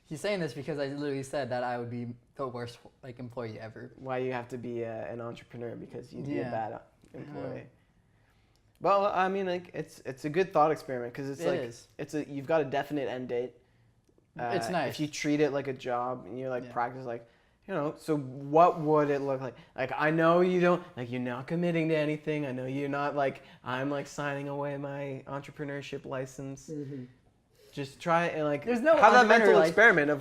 He's saying this because I literally said that I would be the worst like employee ever. Why you have to be an entrepreneur because you'd be a Yeah. bad employee. Well, I mean, like it's a good thought experiment because it's It like is. you've got a definite end date. It's nice. If you treat it like a job and you like Yeah. practice like. So what would it look like? Like, I know you don't, like, you're not committing to anything. I know you're not, like, I'm, like, signing away my entrepreneurship license. Mm-hmm. Just try and, like, There's no have that mental entrepreneur, like- experiment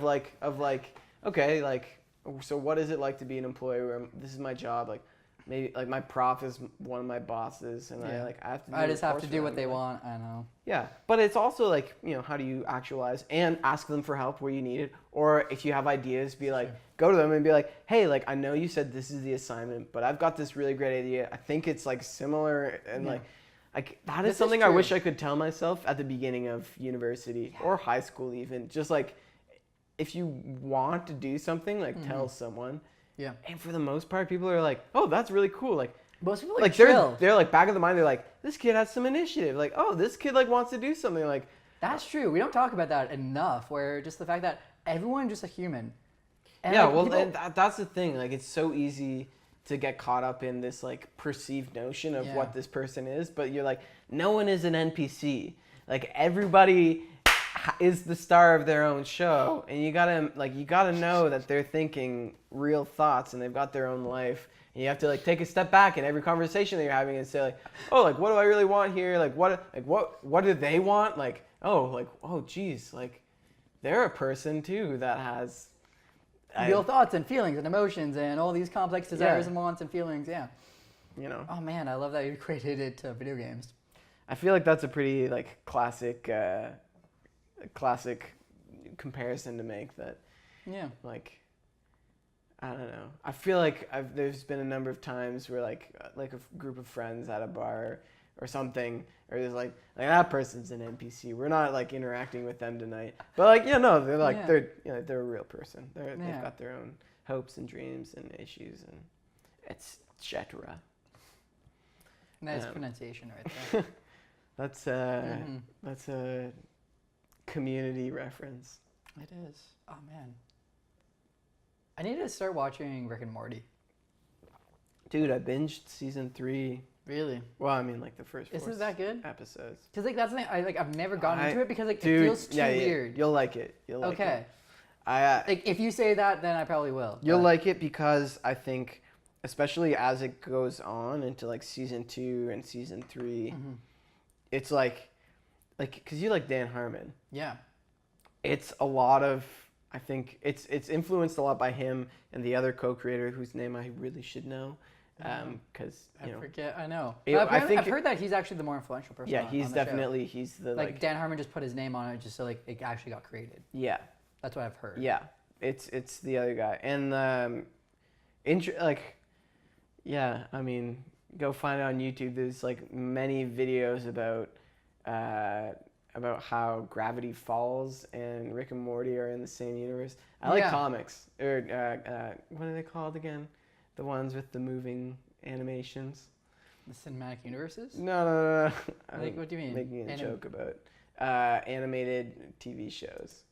of, like, okay, like, so what is it like to be an employee where this is my job? Like, maybe, like, my prof is one of my bosses, and Yeah. I have to do I just have reports to for do them, what they like- want. I know. Yeah, but it's also like, how do you actualize and ask them for help where you need it? Or if you have ideas, be like, go to them and be like, hey, like, I know you said this is the assignment, but I've got this really great idea. I think it's like similar and Yeah. like that This is is something I true. wish I could tell myself at the beginning of university or high school even. Just like, if you want to do something, like tell someone. Yeah. And for the most part, people are like, oh, that's really cool. Like, Most people like chill. they're like back of the mind. They're like, this kid has some initiative. Like, oh, this kid like wants to do something. Like, That's true. We don't talk about that enough. Where just the fact that everyone's just a human. And yeah, like, well, people- and that's the thing. Like, it's so easy to get caught up in this like perceived notion of Yeah. what this person is, but you're like, no one is an NPC. Like, everybody is the star of their own show, and you gotta know that they're thinking real thoughts and they've got their own life. And you have to like take a step back in every conversation that you're having and say like, oh, like what do I really want here? Like what do they want? Oh, geez, like they're a person too that has real thoughts and feelings and emotions and all these complex desires Yeah. and wants and feelings. Yeah. you know. Oh man, I love that you equated it to video games. I feel like that's a pretty like classic comparison to make. That Yeah. like I don't know. I feel like there's been a number of times where like a group of friends at a bar or something, or there's like that person's an NPC. We're not like interacting with them tonight. But like no, they're like they're a real person. They've got their own hopes and dreams and issues and etc. Nice pronunciation right there. That's a community reference. It is. Oh man. I need to start watching Rick and Morty. Dude, I binged season 3. Really? Well, I mean, like the first 4 Isn't it that good? episodes. Because like that's the thing. I've never gotten into it because like it feels too weird. You'll like it. You'll like it. Okay. Like if you say that, then I probably will. You'll like it because I think, especially as it goes on into like season 2 and season 3, it's like, because you like Dan Harmon. Yeah. It's a lot of. I think it's influenced a lot by him and the other co-creator whose name I really should know. Because I forget. I know. I've heard that he's actually the more influential person. Yeah, he's on the definitely show. he's the like Dan Harmon just put his name on it just so like it actually got created. Yeah, that's what I've heard. Yeah, it's the other guy and I mean, go find it on YouTube. There's like many videos about how Gravity Falls and Rick and Morty are in the same universe. I like comics or what are they called again? The ones with the moving animations. The cinematic universes? No. Like, what do you mean? Making a joke about animated TV shows.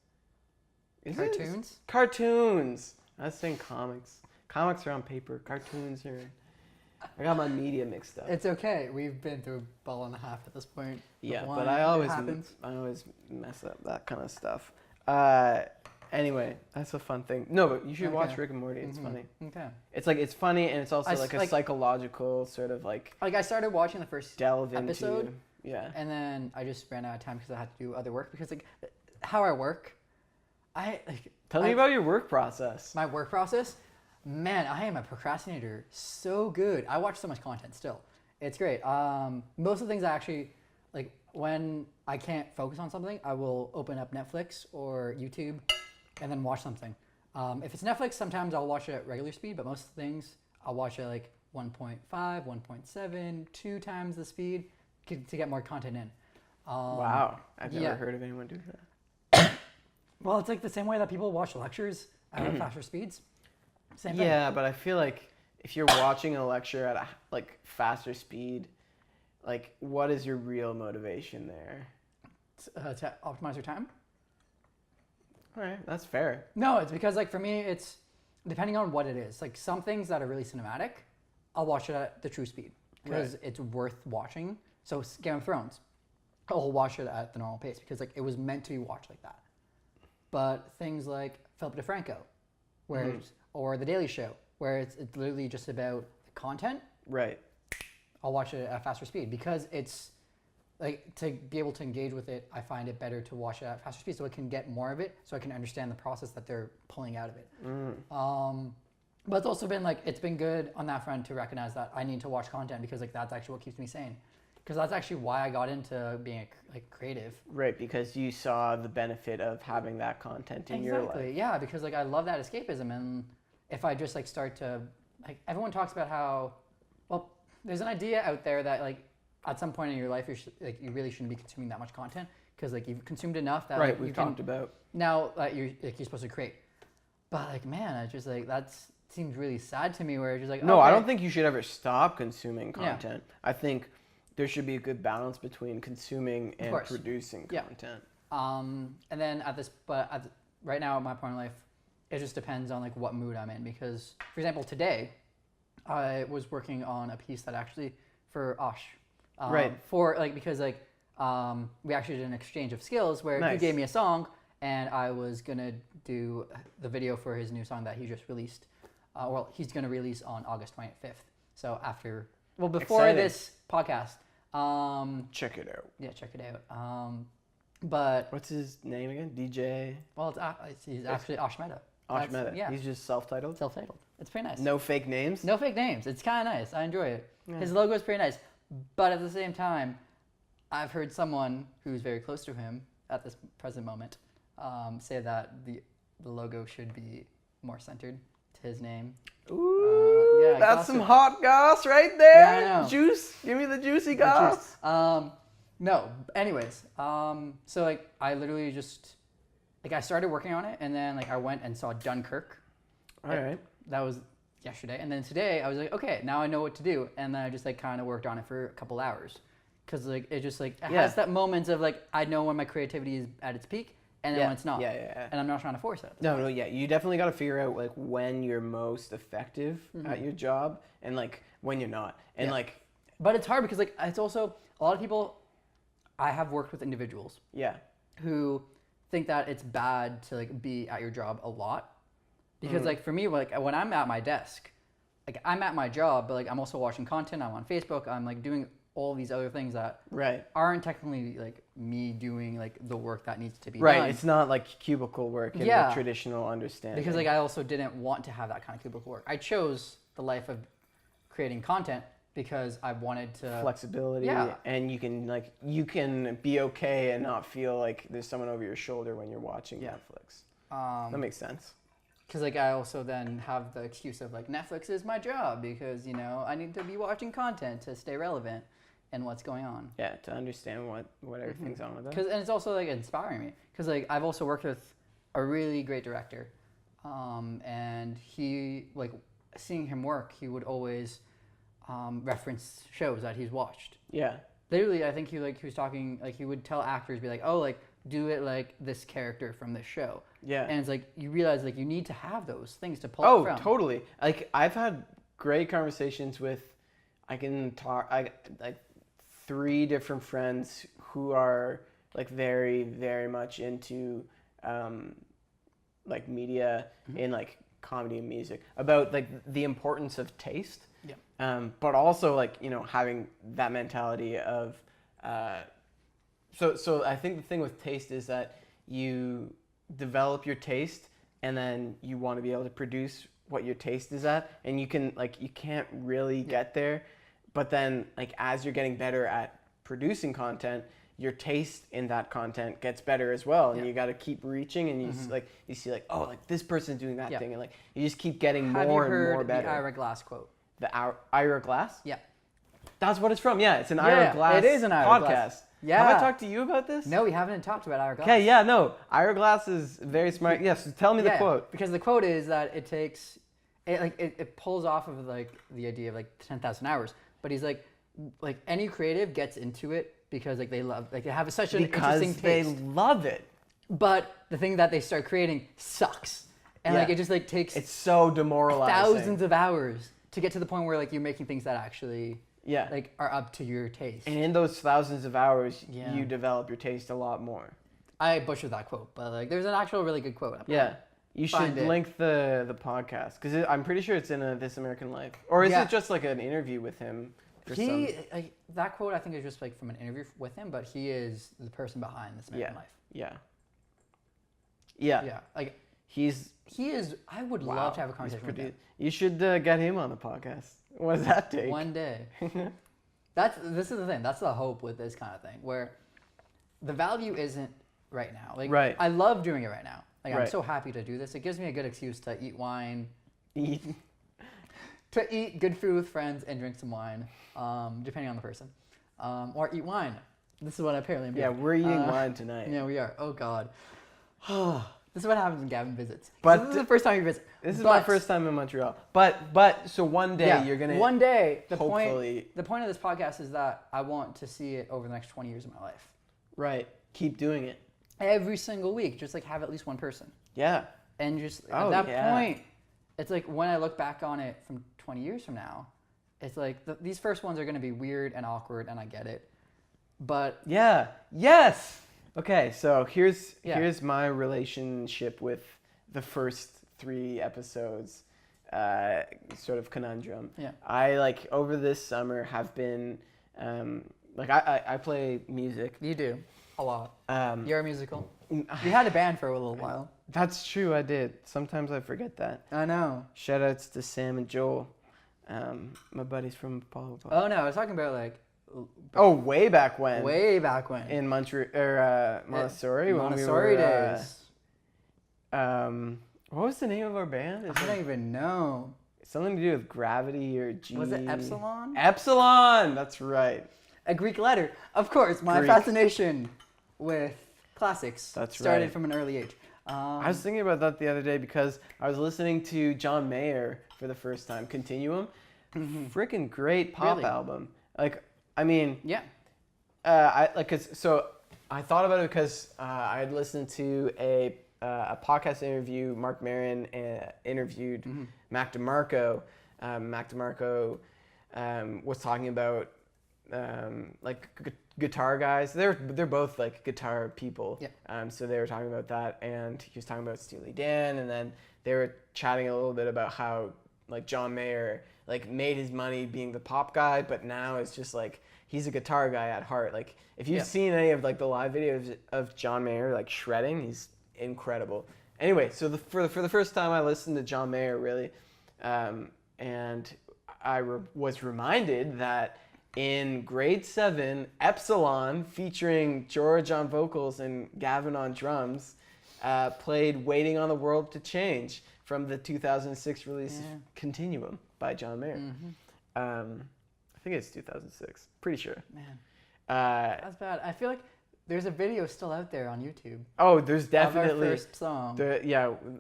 Cartoons? Cartoons. I was saying comics. Comics are on paper. Cartoons are. I got my media mixed up. It's okay. We've been through a ball and a half at this point. Yeah, but I always mess up that kind of stuff. Anyway, that's a fun thing. No, but you should watch Rick and Morty. It's funny. Okay. It's funny and it's also a psychological sort of like. Like I started watching the first episode. Into, yeah. And then I just ran out of time because I had to do other work because like how I work, Tell me about your work process. My work process, man, I am a procrastinator. So good. I watch so much content still. It's great. Most of the things I actually like when I can't focus on something, I will open up Netflix or YouTube. And then watch something. If it's Netflix, sometimes I'll watch it at regular speed, but most things I'll watch it like 1.5, 1.7, 2 times the speed to get more content in. Wow, I've never heard of anyone do that. Well, it's like the same way that people watch lectures at faster speeds. Same thing. Yeah, but I feel like if you're watching a lecture at a faster speed, like what is your real motivation there? To optimize your time. All right, that's fair. No, it's because like for me, it's depending on what it is. Like some things that are really cinematic, I'll watch it at the true speed because it's worth watching. So Game of Thrones, I'll watch it at the normal pace because like it was meant to be watched like that. But things like Philip DeFranco, or The Daily Show, where it's literally just about the content. Right. I'll watch it at faster speed because it's. Like to be able to engage with it, I find it better to watch it at faster speed so I can get more of it, so I can understand the process that they're pulling out of it. But it's also been it's been good on that front to recognize that I need to watch content because that's actually what keeps me sane. Because that's actually why I got into being creative. Right, because you saw the benefit of having that content in your life. Exactly, yeah, because I love that escapism, and if I just start to everyone talks about how there's an idea out there that at some point in your life, you really shouldn't be consuming that much content because you've consumed enough that we've talked about now you're supposed to create. But man, it's just that seems really sad to me. Where it's just no, I don't think you should ever stop consuming content. Yeah. I think there should be a good balance between consuming and producing content. And then right now at my point in life, it just depends on what mood I'm in because, for example, today I was working on a piece that actually for Osh. Because we actually did an exchange of skills where he gave me a song and I was gonna do the video for his new song that he just released. He's gonna release on August 25th. So before this podcast. Check it out. Yeah, check it out. But what's his name again? DJ. Well, he's actually Osh Mehta. Osh Mehta. Yeah. He's just self-titled. Self-titled. It's pretty nice. No fake names. No fake names. It's kind of nice. I enjoy it. Yeah. His logo is pretty nice. But at the same time, I've heard someone who's very close to him at this present moment say that the logo should be more centered his name. Ooh, yeah, that's gossip. some hot goss right there. Yeah, I know. Juice. Give me the juicy The goss. juice. No. Anyways, so like I literally just like I started working on it, and then like I went and saw Dunkirk. All right. That was yesterday, and then today I was like, okay, now I know what to do, and then I just like kind of worked on it for a couple hours, because like it just like it has that moment of like I know when my creativity is at its peak, and then when it's not. Yeah. And I'm not trying to force it. No, yeah. You definitely got to figure out like when you're most effective at your job and like when you're not. And like, but it's hard because like it's also a lot of people. I have worked with individuals. Yeah. Who think that it's bad to like be at your job a lot, because like for me, like when I'm at my desk, like I'm at my job, but like I'm also watching content. I'm on Facebook. I'm like doing all these other things that aren't technically like me doing like the work that needs to be done. It's not like cubicle work in the traditional understanding. Because like I also didn't want to have that kind of cubicle work. I chose the life of creating content because I wanted to flexibility, and you can be okay and not feel like there's someone over your shoulder when you're watching Netflix. That makes sense. Because like I also then have the excuse of like Netflix is my job because I need to be watching content to stay relevant in what's going on. Yeah, to understand what everything's on with it. And it's also like inspiring me because like I've also worked with a really great director, and he like seeing him work, he would always reference shows that he's watched. Yeah. Literally, I think he was talking like he would tell actors, be like, oh, like do it like this character from this show. Yeah. And it's like you realize like you need to have those things to pull from. Oh, totally. Like I've had great conversations with, like 3 different friends who are like very, very much into like media in like comedy and music, about like the importance of taste. Yeah. But also like, having that mentality of so I think the thing with taste is that you develop your taste and then you want to be able to produce what your taste is at, and you can't really get there, but then like as you're getting better at producing content, your taste in that content gets better as well, and you got to keep reaching, and you see like, oh, like this person's doing that thing, and like you just keep getting more and more better. The Ira Glass quote? The Ira Glass? Yeah. That's what it's from. Yeah, it's an Ira Glass. It is an Ira podcast. Glass. Yeah. Have I talked to you about this? No, we haven't talked about Ira Glass. Okay, yeah, no. Ira Glass is very smart. Yes, tell me the quote. Because the quote is that it pulls off of like the idea of like 10,000 hours, but he's like any creative gets into it because like they have such an interesting taste. Because they love it. But the thing that they start creating sucks, and like it just like takes it's so demoralizing. Thousands of hours to get to the point where like you're making things that actually like are up to your taste. And in those thousands of hours, you develop your taste a lot more. I butchered that quote, but like there's an actual really good quote. You should link the podcast, because I'm pretty sure it's in This American Life, or is it just like an interview with him? That quote I think is just like from an interview with him, but he is the person behind This American Life. Yeah. Like he is. I would love to have a conversation with him. You should get him on the podcast. What does that take? One day. This is the thing. That's the hope with this kind of thing, where the value isn't right now. Like I love doing it right now. Like I'm so happy to do this. It gives me a good excuse to eat wine. To eat good food with friends and drink some wine, depending on the person, or eat wine. This is what apparently I'm doing. Yeah, we're eating wine tonight. Yeah, we are. Oh God. This is what happens when Gavin visits. But this is the first time you visit. This is my first time in Montreal. But so one day you're gonna. One day, the point of this podcast is that I want to see it over the next 20 years of my life. Right. Keep doing it. Every single week, just like have at least one person. Yeah. And just at that point, it's like when I look back on it from 20 years from now, it's like these first ones are going to be weird and awkward, and I get it. But yes. Okay, so here's my relationship with the first 3 episodes, sort of conundrum. Yeah. I over this summer have been I play music. You do a lot. You're a musical. You had a band for a little while. That's true, I did. Sometimes I forget that. I know. Shout outs to Sam and Joel, my buddies from Apollo. Oh no, I was talking about like. Oh, way back when. Way back when. In Montreal or Montessori. Montessori days. What was the name of our band? I don't even know. Something to do with gravity or G. Was it Epsilon? Epsilon! That's right. A Greek letter. Of course, my Greek. fascination with classics started right. from an early age. I was thinking about that the other day because I was listening to John Mayer for the first time, Continuum. Freaking great pop album. Like, I mean, yeah. I thought about it because I had listened to a podcast interview. Mark Maron interviewed Mac DeMarco. Mac DeMarco was talking about guitar guys. They're both like guitar people. Yeah. So they were talking about that, and he was talking about Steely Dan, and then they were chatting a little bit about how like John Mayer like made his money being the pop guy, but now it's just like he's a guitar guy at heart. Like if you've seen any of like the live videos of John Mayer like shredding, he's incredible. Anyway, so for the first time I listened to John Mayer really, and I was reminded that in grade 7, Epsilon, featuring George on vocals and Gavin on drums, played Waiting on the World to Change from the 2006 release Continuum by John Mayer. I think it's 2006. Pretty sure. Man, that's bad. I feel like there's a video still out there on YouTube. Oh, there's definitely. Of our first song.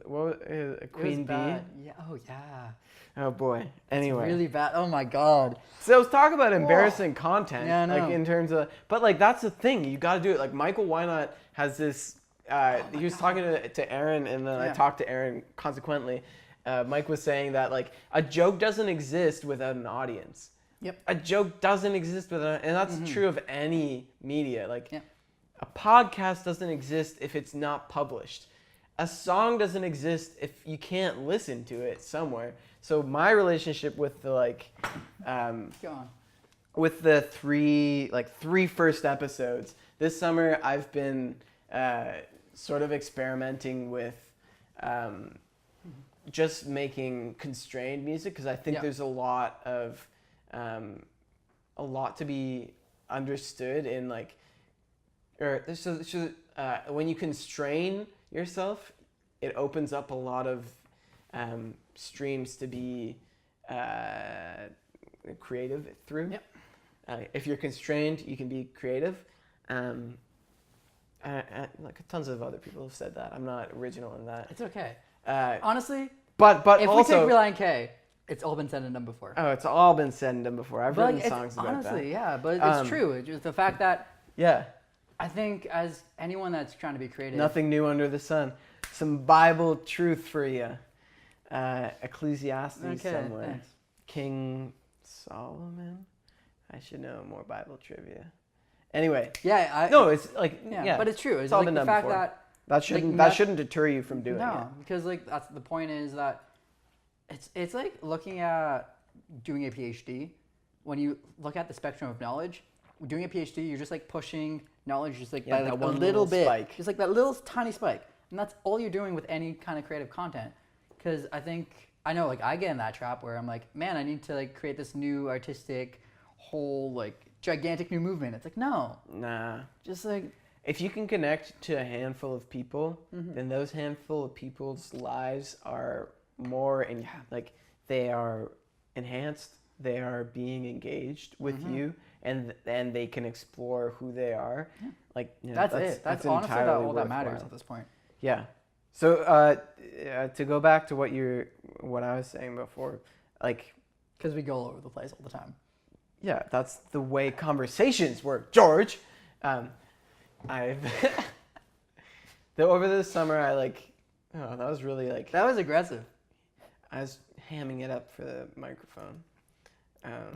What was Queen Bee? Yeah. Oh, yeah. Oh boy. Anyway. It's really bad. Oh my God. So let's talk about embarrassing content. Yeah, I know. Like in terms of, but like that's the thing. You got to do it. Like Michael Wynot has this. He was talking to Aaron, and then I talked to Aaron consequently. Mike was saying that like a joke doesn't exist without an audience. Yep. A joke doesn't exist without, and that's true of any media. Like a podcast doesn't exist if it's not published. A song doesn't exist if you can't listen to it somewhere. So my relationship with the with the three first episodes this summer, I've been sort of experimenting with just making constrained music because I think there's a lot to be understood in like, when you constrain yourself, it opens up a lot of streams to be creative through. If you're constrained, you can be creative. Like tons of other people have said that. I'm not original in that. It's okay. Honestly, but if also, we take Relient K, it's all been said and done before. Oh, it's all been said and done before. I've written songs about that. Honestly, yeah, but it's true. It's just the fact that I think as anyone that's trying to be creative, nothing new under the sun. Some Bible truth for you. Ecclesiastes somewhere. Thanks. King Solomon. I should know more Bible trivia. Anyway. It's like but it's true. It's all like been the done fact before. that That shouldn't deter you from doing it. No, because like that's the point is that it's like looking at doing a PhD. When you look at the spectrum of knowledge, doing a PhD, you're just like pushing knowledge just like by like one a little bit, spike. just like that little tiny spike, and that's all you're doing with any kind of creative content. Because I know like I get in that trap where I'm like, man, I need to like create this new artistic whole like gigantic new movement. It's like nah, just like if you can connect to a handful of people, then those handful of people's lives are more like they are enhanced. They are being engaged with you, and they can explore who they are. Like that's it. That's honestly all that matters at this point. Yeah. So to go back to what I was saying before, like because we go all over the place all the time. Yeah, that's the way conversations work, George. Over this summer that was really that was aggressive. I was hamming it up for the microphone.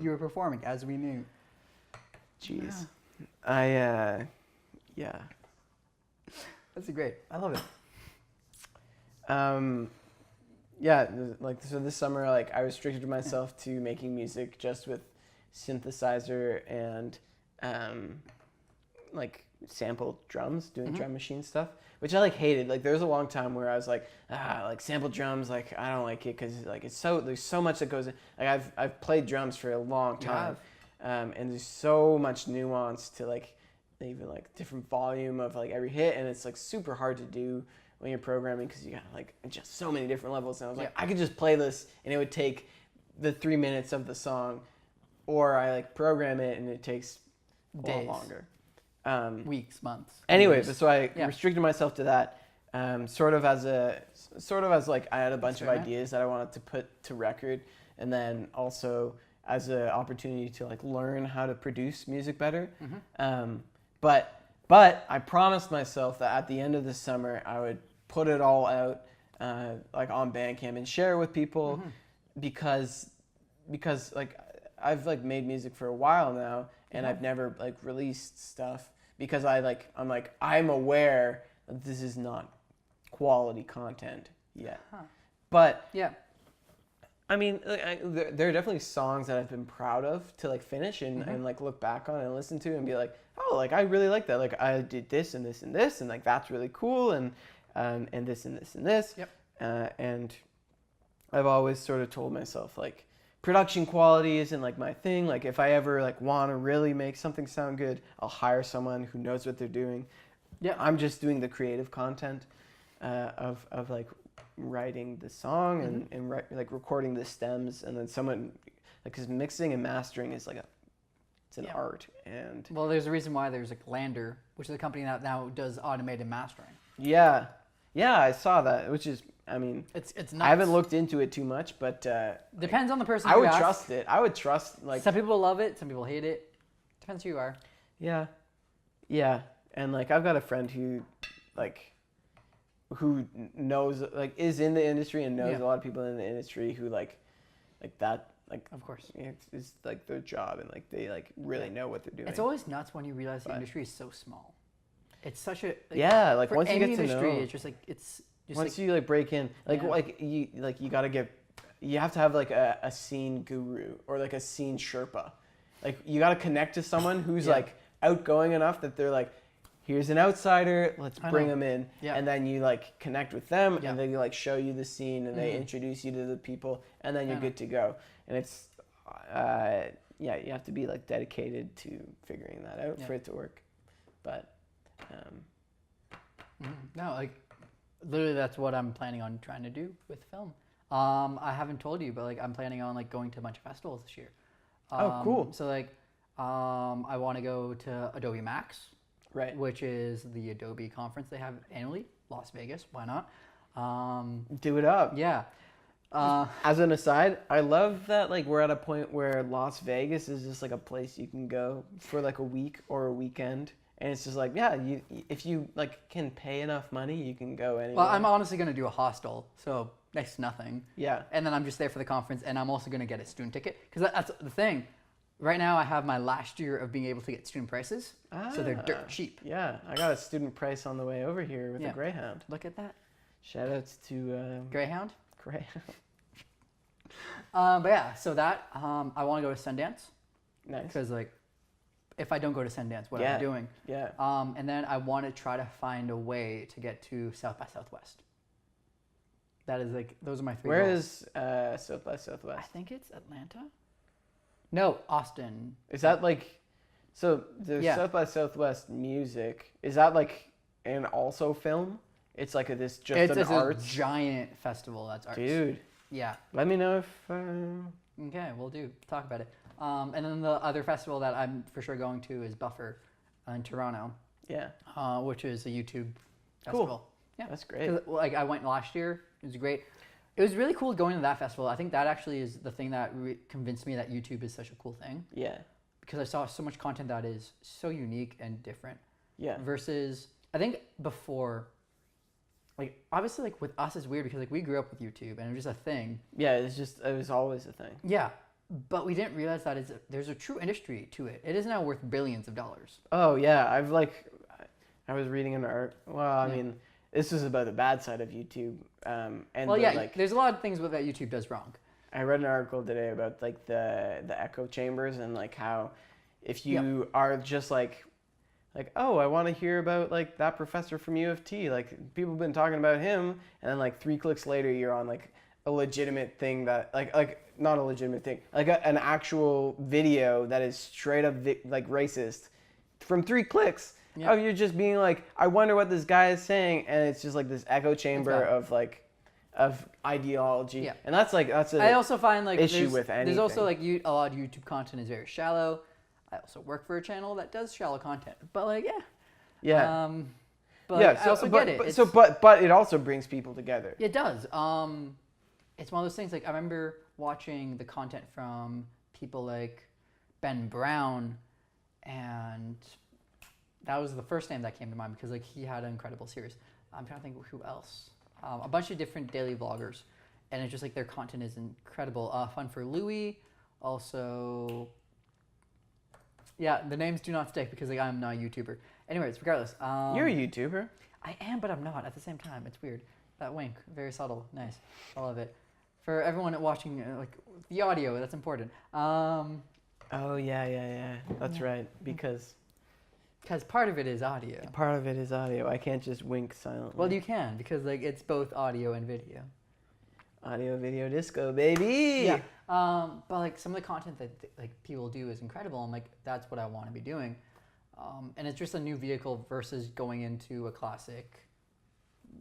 You were performing as we knew. Jeez. Yeah. That's great. I love it. So this summer, I restricted myself to making music just with synthesizer and sampled drums, doing drum machine stuff, which I hated. There was a long time where I was sampled drums, I don't like it because there's so much that goes in. I've played drums for a long time, and there's so much nuance to even different volume of every hit, and it's super hard to do when you're programming because you got like just so many different levels. And I was like, I could just play this and it would take the 3 minutes of the song, or I like program it and it takes a lot longer. Weeks, months. Anyway, so I restricted myself to that, sort of as like I had a bunch of ideas that I wanted to put to record, and then also as an opportunity to like learn how to produce music better. But I promised myself that at the end of the summer I would put it all out, like on Bandcamp and share it with people, because like I've like made music for a while now and I've never like released stuff because I'm aware that this is not quality content yet. But I mean, there are definitely songs that I've been proud of to like finish and like look back on and listen to and be like, oh, like I really like that. Like I did this and this and this, and like that's really cool, and this and this and this. And I've always sort of told myself like production quality isn't like my thing. Like if I ever like want to really make something sound good, I'll hire someone who knows what they're doing. I'm just doing the creative content of like writing the song and like recording the stems, and then someone like, because mixing and mastering is like it's an art. And well, there's a reason why there's like Lander, which is a company that now does automated mastering. Yeah, I saw that, which is, I mean, it's nuts. I haven't looked into it too much, but depends on the person. I would trust it. I would trust, like, some people love it, some people hate it. Depends who you are. Yeah, and like I've got a friend who knows, like, is in the industry and knows a lot of people in the industry who like that, like, of course, it's like their job, and like they like really know what they're doing. It's always nuts when you realize the industry is so small. It's such a like once you get to industry, know, it's just like it's just once you like break in, you have to have like a scene guru or like a scene Sherpa. Like you got to connect to someone who's like outgoing enough that they're like, here's an outsider, let's bring them in. And then you like connect with them and they like show you the scene and they introduce you to the people, and then you're good to go. And it's, you have to be like dedicated to figuring that out for it to work. But, no, like literally that's what I'm planning on trying to do with film. I haven't told you, but like I'm planning on like going to a bunch of festivals this year. Oh, cool. So like, I want to go to Adobe Max, which is the Adobe conference they have annually, Las Vegas. Why not? Do it up. Yeah. As an aside, I love that like we're at a point where Las Vegas is just like a place you can go for like a week or a weekend. And it's just like, if you like can pay enough money, you can go anywhere. Well, I'm honestly going to do a hostel, so next to nothing. Yeah. And then I'm just there for the conference, and I'm also going to get a student ticket. Because that's the thing. Right now, I have my last year of being able to get student prices, so they're dirt cheap. Yeah, I got a student price on the way over here with a Greyhound. Look at that. Shout outs to... Greyhound? Greyhound. But yeah, so that, I want to go to Sundance. Nice. Because like, if I don't go to Sundance, what am I doing? Yeah. And then I want to try to find a way to get to South by Southwest. That is like, those are my three goals. Where is South by Southwest? I think it's Atlanta. No, Austin. Is that like, so the South by Southwest music, is that like an also film? It's like an arts? It's a giant festival that's arts. Dude. Yeah. Let me know if... Okay, we'll talk about it. And then the other festival that I'm for sure going to is Buffer in Toronto. Yeah. Which is a YouTube festival. Cool. Yeah. That's great. Like I went last year. It was great. It was really cool going to that festival. I think that actually is the thing that convinced me that YouTube is such a cool thing. Yeah. Because I saw so much content that is so unique and different. Yeah. Versus, I think before, like obviously like with us it's weird because like we grew up with YouTube and it was just a thing. Yeah, it was always a thing. Yeah. But we didn't realize that there's a true industry to it. It is now worth billions of dollars. Oh yeah, I was reading an article. Well, I mean, this is about the bad side of YouTube. There's a lot of things that YouTube does wrong. I read an article today about like the echo chambers and like how if you are just like, oh, I want to hear about like that professor from U of T. Like people have been talking about him, and then like 3 clicks later you're on like a legitimate thing that like not a legitimate thing, like an actual video that is straight up like racist from 3 clicks, Yeah. of you just being like, I wonder what this guy is saying, and it's just like this echo chamber of like of ideology. Yeah. And that's a I also find like issue with anything. there's also like a lot of YouTube content is very shallow. I also work for a channel that does shallow content, but like yeah. But yeah, I so, also but, get it. but it also brings people together. It does. It's one of those things. Like I remember watching the content from people like Ben Brown, and that was the first name that came to mind because like he had an incredible series. I'm trying to think who else. A bunch of different daily vloggers, and it's just like their content is incredible. Fun for Louie, also. Yeah, the names do not stick because like I'm not a YouTuber. Anyways, regardless. You're a YouTuber. I am, but I'm not at the same time. It's weird. That wink, very subtle, nice. I love it. For everyone watching, like the audio, that's important. Oh yeah. That's right, because part of it is audio. part of it is audio. I can't just wink silently. Well, you can because like it's both audio and video. Audio, video, disco, baby. Yeah. But like some of the content that like people do is incredible, and like that's what I want to be doing. And it's just a new vehicle versus going into a classic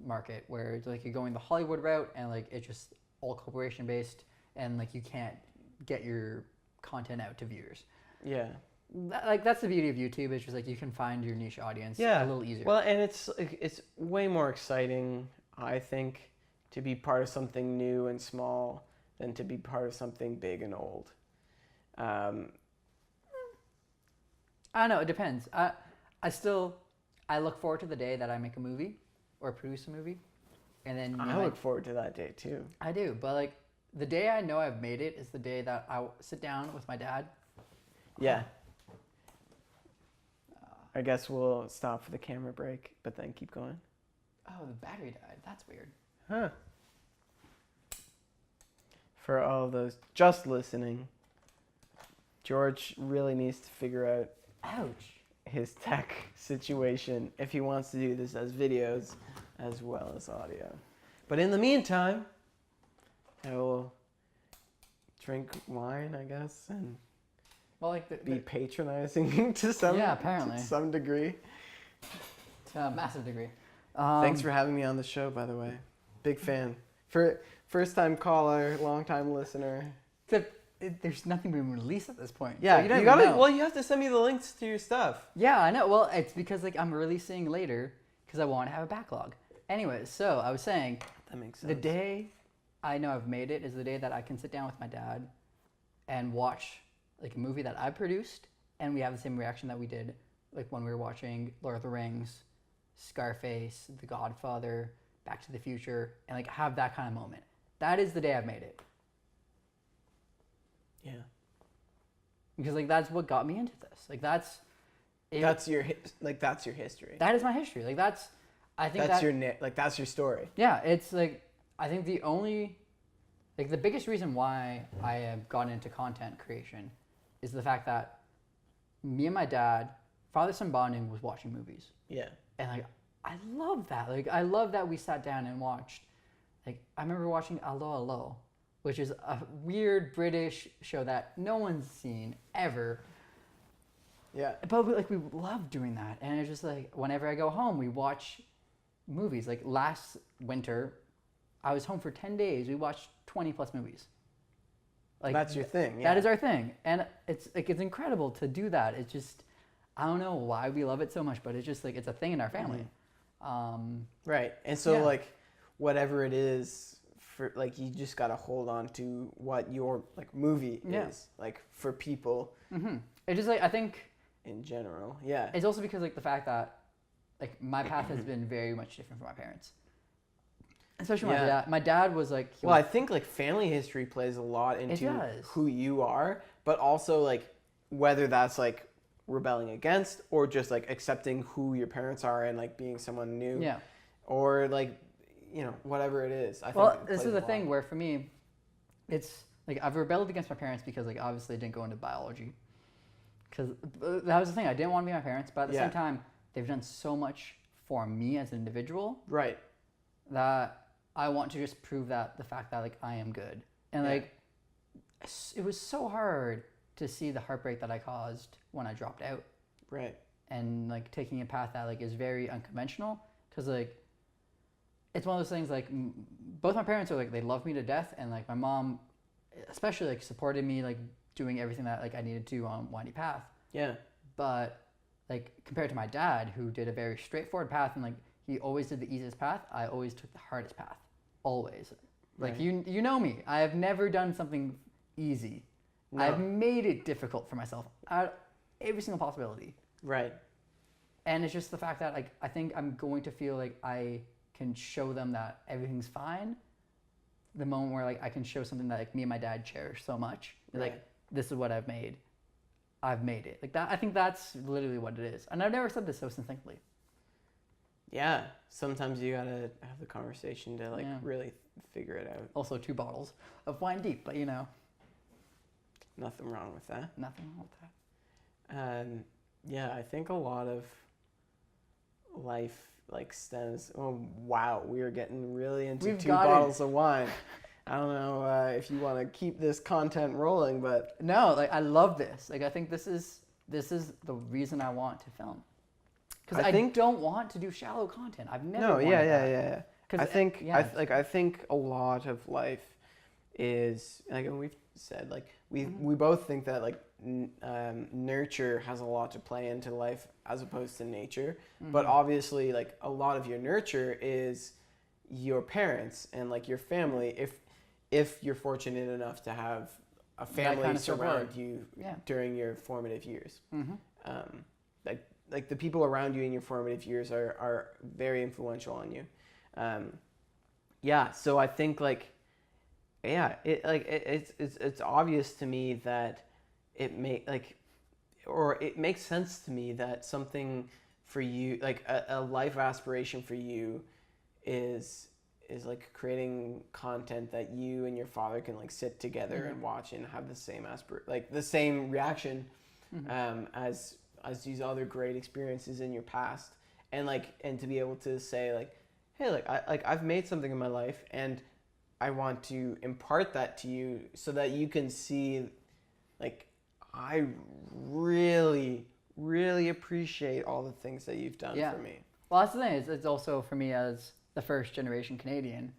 market where it's like you're going the Hollywood route and like it's just all corporation based and like you can't get your content out to viewers. Yeah. That's the beauty of YouTube. It's just like you can find your niche audience a little easier. Well, and it's way more exciting, I think, to be part of something new and small than to be part of something big and old. I don't know. It depends. I look forward to the day that I make a movie or produce a movie, and then I look forward to that day too. I do, but like the day I know I've made it is the day that I sit down with my dad. Yeah. I guess we'll stop for the camera break, but then keep going. Oh, the battery died. That's weird. Huh. For all of those just listening, George really needs to figure out Ouch. his tech situation if he wants to do this as videos as well as audio. But in the meantime, I will drink wine, I guess, and be patronizing to some degree. To a massive degree. Thanks for having me on the show, by the way. Big fan. First time caller, long time listener. There's nothing being released at this point. Yeah, so you you have to send me the links to your stuff. Yeah, I know. Well, it's because like I'm releasing later because I want to have a backlog. Anyways, so I was saying that makes sense. The day I know I've made it is the day that I can sit down with my dad and watch like a movie that I produced, and we have the same reaction that we did like when we were watching Lord of the Rings, Scarface, The Godfather, Back to the Future, and like have that kind of moment. That is the day I've made it. Yeah. Because like that's what got me into this. Like that's your history. That is my history. Like that's that's your story. Yeah, it's like I think the biggest reason why I have gotten into content creation is the fact that me and my dad, father-son bonding was watching movies. Yeah. And like I love that. Like I love that we sat down and watched. Like I remember watching Allo Allo, which is a weird British show that no one's seen ever. Yeah. But we love doing that, and it's just like whenever I go home, we watch movies. Like last winter, I was home for 10 days. We watched 20 plus movies. Like that's your thing. Yeah. That is our thing, and it's incredible to do that. It's just I don't know why we love it so much, but it's just like it's a thing in our family. Right, and so like whatever it is, for like you just gotta hold on to what your like movie is like for people. Mm-hmm. It's just like I think in general, yeah. It's also because like the fact that like my path has been very much different from my parents, especially my dad. My dad was like I think like family history plays a lot into who you are, but also like whether that's like rebelling against or just like accepting who your parents are and like being someone new. Yeah. Or like whatever it is. I think this is the thing where for me, it's like I've rebelled against my parents because like obviously I didn't go into biology. Because that was the thing. I didn't want to be my parents, but at the same time, they've done so much for me as an individual. Right. That I want to just prove that the fact that like I am good. And like it was so hard to see the heartbreak that I caused when I dropped out. Right. and like taking a path that like is very unconventional, because like it's one of those things like both my parents are like they love me to death, and like my mom especially like supported me like doing everything that like I needed to on windy path. Yeah. But like compared to my dad, who did a very straightforward path, and like he always did the easiest path, I always took the hardest path, always. Like Right. you know me, I have never done something easy. No. I've made it difficult for myself at every single possibility. Right. And it's just the fact that like I think I'm going to feel like I can show them that everything's fine. The moment where like I can show something that like me and my dad cherish so much, Right. like this is what I've made. I've made it. Like that. I think that's literally what it is. And I've never said this so succinctly. Yeah. Sometimes you gotta have the conversation to like Yeah. really figure it out. Also 2 bottles of wine deep, but you know, Nothing wrong with that. nothing wrong with that. Yeah, I think a lot of life like stems. Oh wow, we are getting really into We've 2 got it. bottles of wine. I don't know if you want to keep this content rolling, but No, like I love this. Like I think this is the reason I want to film. Because I don't want to do shallow content. I've never. no, wanted yeah. that. I think yeah. I think a lot of life is like, and we've said like we both think that like nurture has a lot to play into life as opposed to nature. But obviously, like a lot of your nurture is your parents and like your family. If you're fortunate enough to have a family kind of surround support. you Yeah. during your formative years. Mm-hmm. Like the people around you in your formative years are very influential on you. Yeah, so I think like, yeah, it's obvious to me that it makes sense to me that something for you, like a life aspiration for you, is like creating content that you and your father can like sit together and watch and have the same the same reaction as these other great experiences in your past, and to be able to say like, hey, I've made something in my life and I want to impart that to you so that you can see like I really appreciate all the things that you've done for me. Well, that's the thing. It's also for me as the first generation Canadian.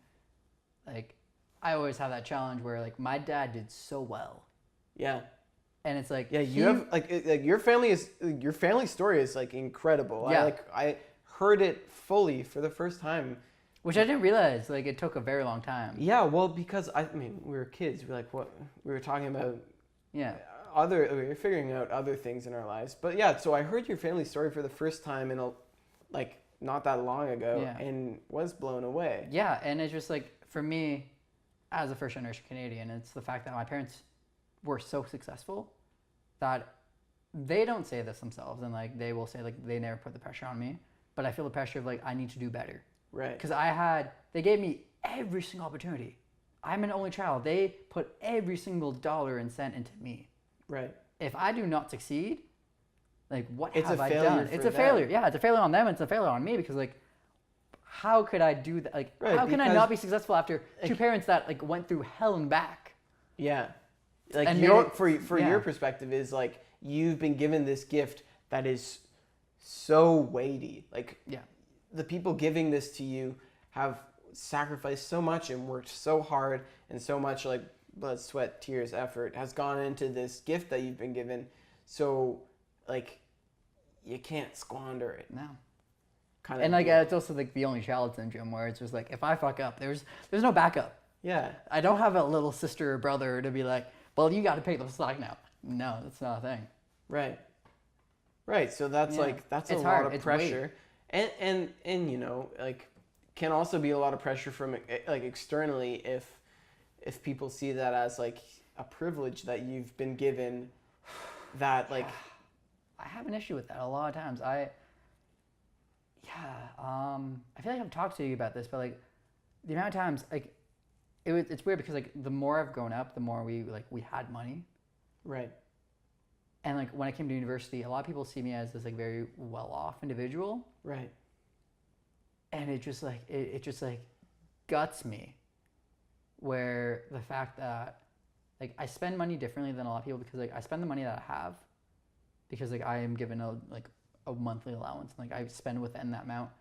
Like, I always have that challenge where like my dad did so well. Yeah. And it's like, yeah, you have like your family story is like incredible. Yeah. I heard it fully for the first time, which I didn't realize like it took a very long time. Yeah, well, because I mean we were kids. We were talking about. Yeah. We were figuring out other things in our lives, but yeah. So I heard your family story for the first time in not that long ago, and was blown away. Yeah, and it's just like for me, as a first generation Canadian, it's the fact that my parents were so successful that they don't say this themselves, and like they will say like they never put the pressure on me, but I feel the pressure of like I need to do better. Right. Because they gave me every single opportunity. I'm an only child. They put every single dollar and cent into me. Right. If I do not succeed, like what it's have a I failure done? for It's a them. failure. Yeah, it's a failure on them. It's a failure on me because like, how could I do that? Like, how can I not be successful after two parents that like went through hell and back? Yeah. Like And your perspective is like you've been given this gift that is so weighty. Like the people giving this to you have sacrificed so much and worked so hard, and so much like blood, sweat, tears, effort has gone into this gift that you've been given. So like you can't squander it. No. Kind of. And like it's also like the only child syndrome where it's just like if I fuck up, there's no backup. Yeah. I don't have a little sister or brother to be like, well, you got to pick the slack now. No, that's not a thing. Right. Right. So that's that's it's a hard. lot of It's pressure, and you know like can also be a lot of pressure from like externally if people see that as like a privilege that you've been given, that like. I have an issue with that a lot of times. I feel like I've talked to you about this, but like the amount of times like it's weird because like the more I've grown up, the more we had money. Right. And like when I came to university, a lot of people see me as this like very well-off individual. Right. And it just like it just like guts me, where the fact that like I spend money differently than a lot of people because like I spend the money that I have because like I am given a a monthly allowance. Like I spend within that amount.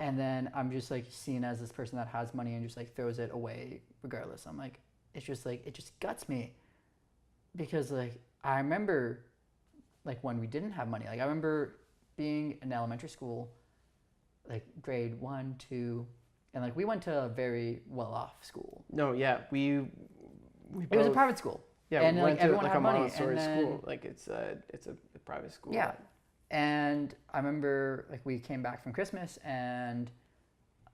And then I'm just like seen as this person that has money and just like throws it away regardless. I'm like, it's just like, it just guts me. Because like, I remember like when we didn't have money, like I remember being in elementary school, like grade 1, 2, and like we went to a very well-off school. No, yeah, we it was a private school. Yeah, and we like went to everyone like had a money. Montessori And then, school. Like it's a private school. Yeah. And I remember like we came back from Christmas and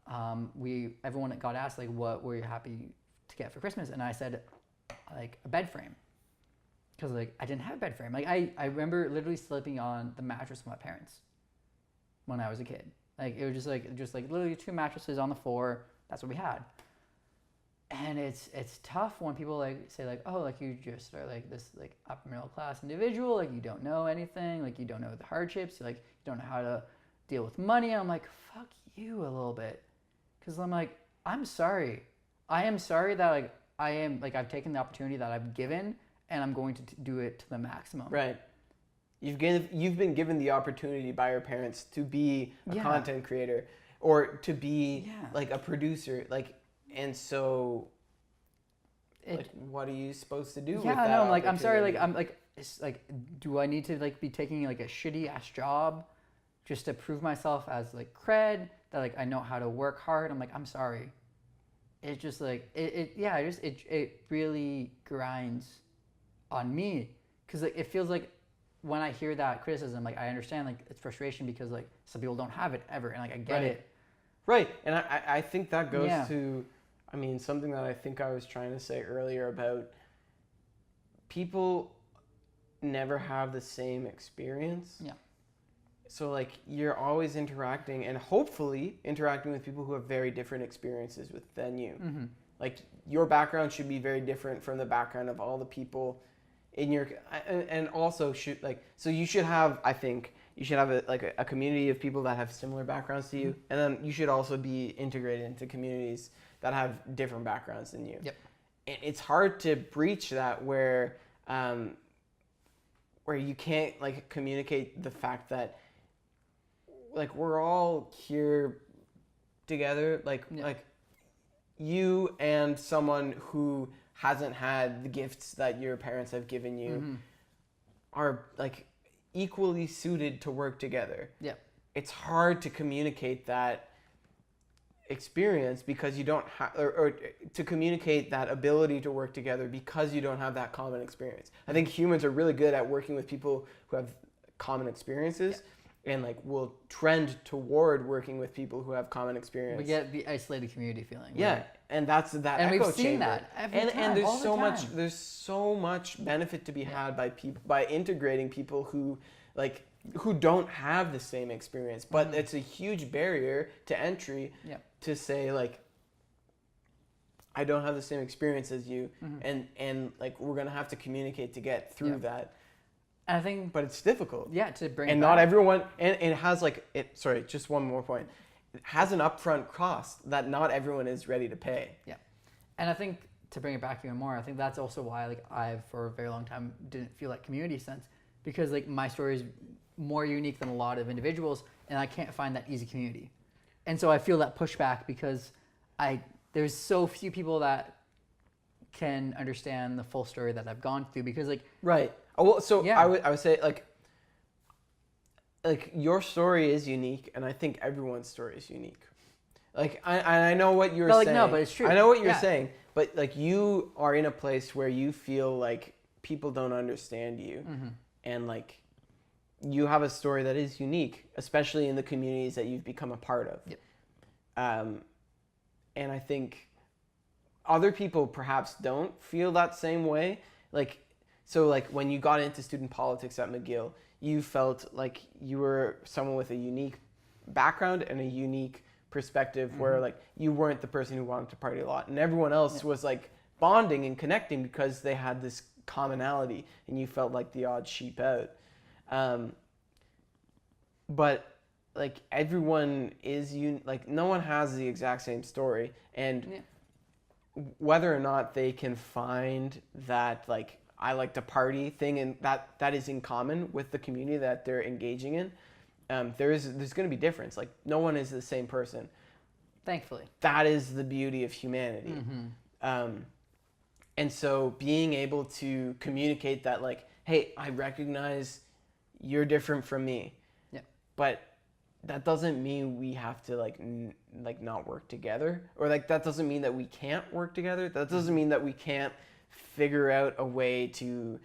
everyone got asked like what were you happy to get for Christmas, and I said like a bed frame, because like I didn't have a bed frame. Like I remember literally sleeping on the mattress of my parents when I was a kid. Like it was just like literally 2 mattresses on the floor. That's what we had. And it's tough when people like say like, oh, like you just are like this like upper middle class individual, like you don't know anything, like you don't know the hardships, like you don't know how to deal with money. I'm like, fuck you a little bit, because I'm like, I'm sorry. I am sorry that like I am like I've taken the opportunity that I've given and I'm going to do it to the maximum. Right. You've been given the opportunity by your parents to be a content creator or to be like a producer, like, and so like, what are you supposed to do with that? No, I'm like, I'm sorry, like I'm like, it's like, do I need to like be taking like a shitty ass job just to prove myself as like cred that like I know how to work hard? I'm like, I'm sorry. It's just like it really grinds on me, because like it feels like when I hear that criticism, like I understand like it's frustration because like some people don't have it ever, and like I get it. Right, and I think that goes to, I mean, something that I think I was trying to say earlier about people never have the same experience. Yeah. So like you're always interacting and hopefully interacting with people who have very different experiences than you. Mm-hmm. Like your background should be very different from the background of all the people in your, and also should like, so you should have, I think you should have a community of people that have similar backgrounds to you, and then you should also be integrated into communities that have different backgrounds than you. Yep. It's hard to breach that where you can't like communicate the fact that like we're all here together, like you and someone who hasn't had the gifts that your parents have given you are like equally suited to work together. Yeah. It's hard to communicate that experience because you don't have, or to communicate that ability to work together because you don't have that common experience. I think humans are really good at working with people who have common experiences. And like we'll trend toward working with people who have common experience. We get the isolated community feeling. Yeah, right? And that's that. And echo we've seen chamber. that every time, and there's all so the time. there's so much benefit to be had by integrating people who don't have the same experience. But it's a huge barrier to entry to say like, I don't have the same experience as you, and like we're gonna have to communicate to get through that. I think, but it's difficult. Yeah, to bring. And it not back. everyone, and it has like it. Sorry, just one more point. It has an upfront cost that not everyone is ready to pay. Yeah, and I think to bring it back even more, I think that's also why like I've for a very long time didn't feel that community sense, because like my story is more unique than a lot of individuals, and I can't find that easy community, and so I feel that pushback because there's so few people that can understand the full story that I've gone through, because like right. Oh, well, so I would say like your story is unique, and I think everyone's story is unique. Like I know what you're saying. No, but it's true. I know what you're saying, but like you are in a place where you feel like people don't understand you, and like you have a story that is unique, especially in the communities that you've become a part of. Yep. And I think other people perhaps don't feel that same way. So when you got into student politics at McGill, you felt like you were someone with a unique background and a unique perspective where like you weren't the person who wanted to party a lot, and everyone else was like bonding and connecting because they had this commonality, and you felt like the odd sheep out. But like everyone is like no one has the exact same story, and whether or not they can find that like I like to party thing, and that is in common with the community that they're engaging in, there's going to be difference. Like no one is the same person. Thankfully. That is the beauty of humanity. And so being able to communicate that, like, hey, I recognize you're different from me. Yeah. But that doesn't mean we have to like not work together, or like that doesn't mean that we can't work together. That doesn't mean that we can't figure out a way to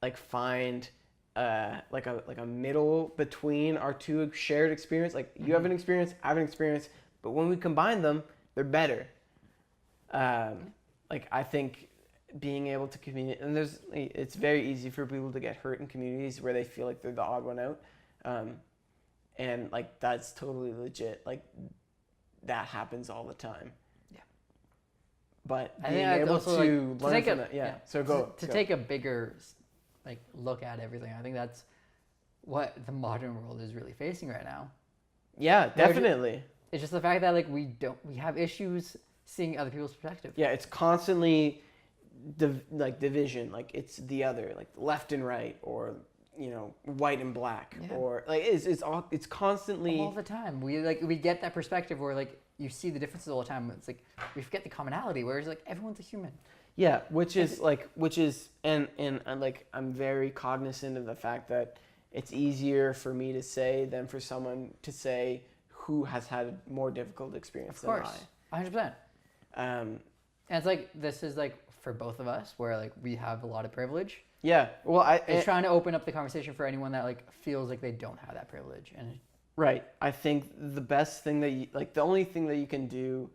like find like a middle between our two shared experience. Like you have an experience, I have an experience, but when we combine them, they're better. Like I think being able to communicate, and it's very easy for people to get hurt in communities where they feel like they're the odd one out. And like that's totally legit. Like that happens all the time. Yeah. But being able to learn from that, yeah. So go take a bigger like look at everything. I think that's what the modern world is really facing right now. Yeah, definitely. It's just the fact that like we have issues seeing other people's perspective. Yeah, it's constantly division. Like it's the other, like left and right, or white and black, or like it's constantly all the time. We get that perspective where like you see the differences all the time. It's like we forget the commonality, whereas like everyone's a human. Yeah, which is and like I'm very cognizant of the fact that it's easier for me to say than for someone to say who has had a more difficult experience than I. Of course, 100%. And it's like this is like for both of us where like we have a lot of privilege. Yeah, well, it's trying to open up the conversation for anyone that like feels like they don't have that privilege. And right, I think the best thing that the only thing that you can do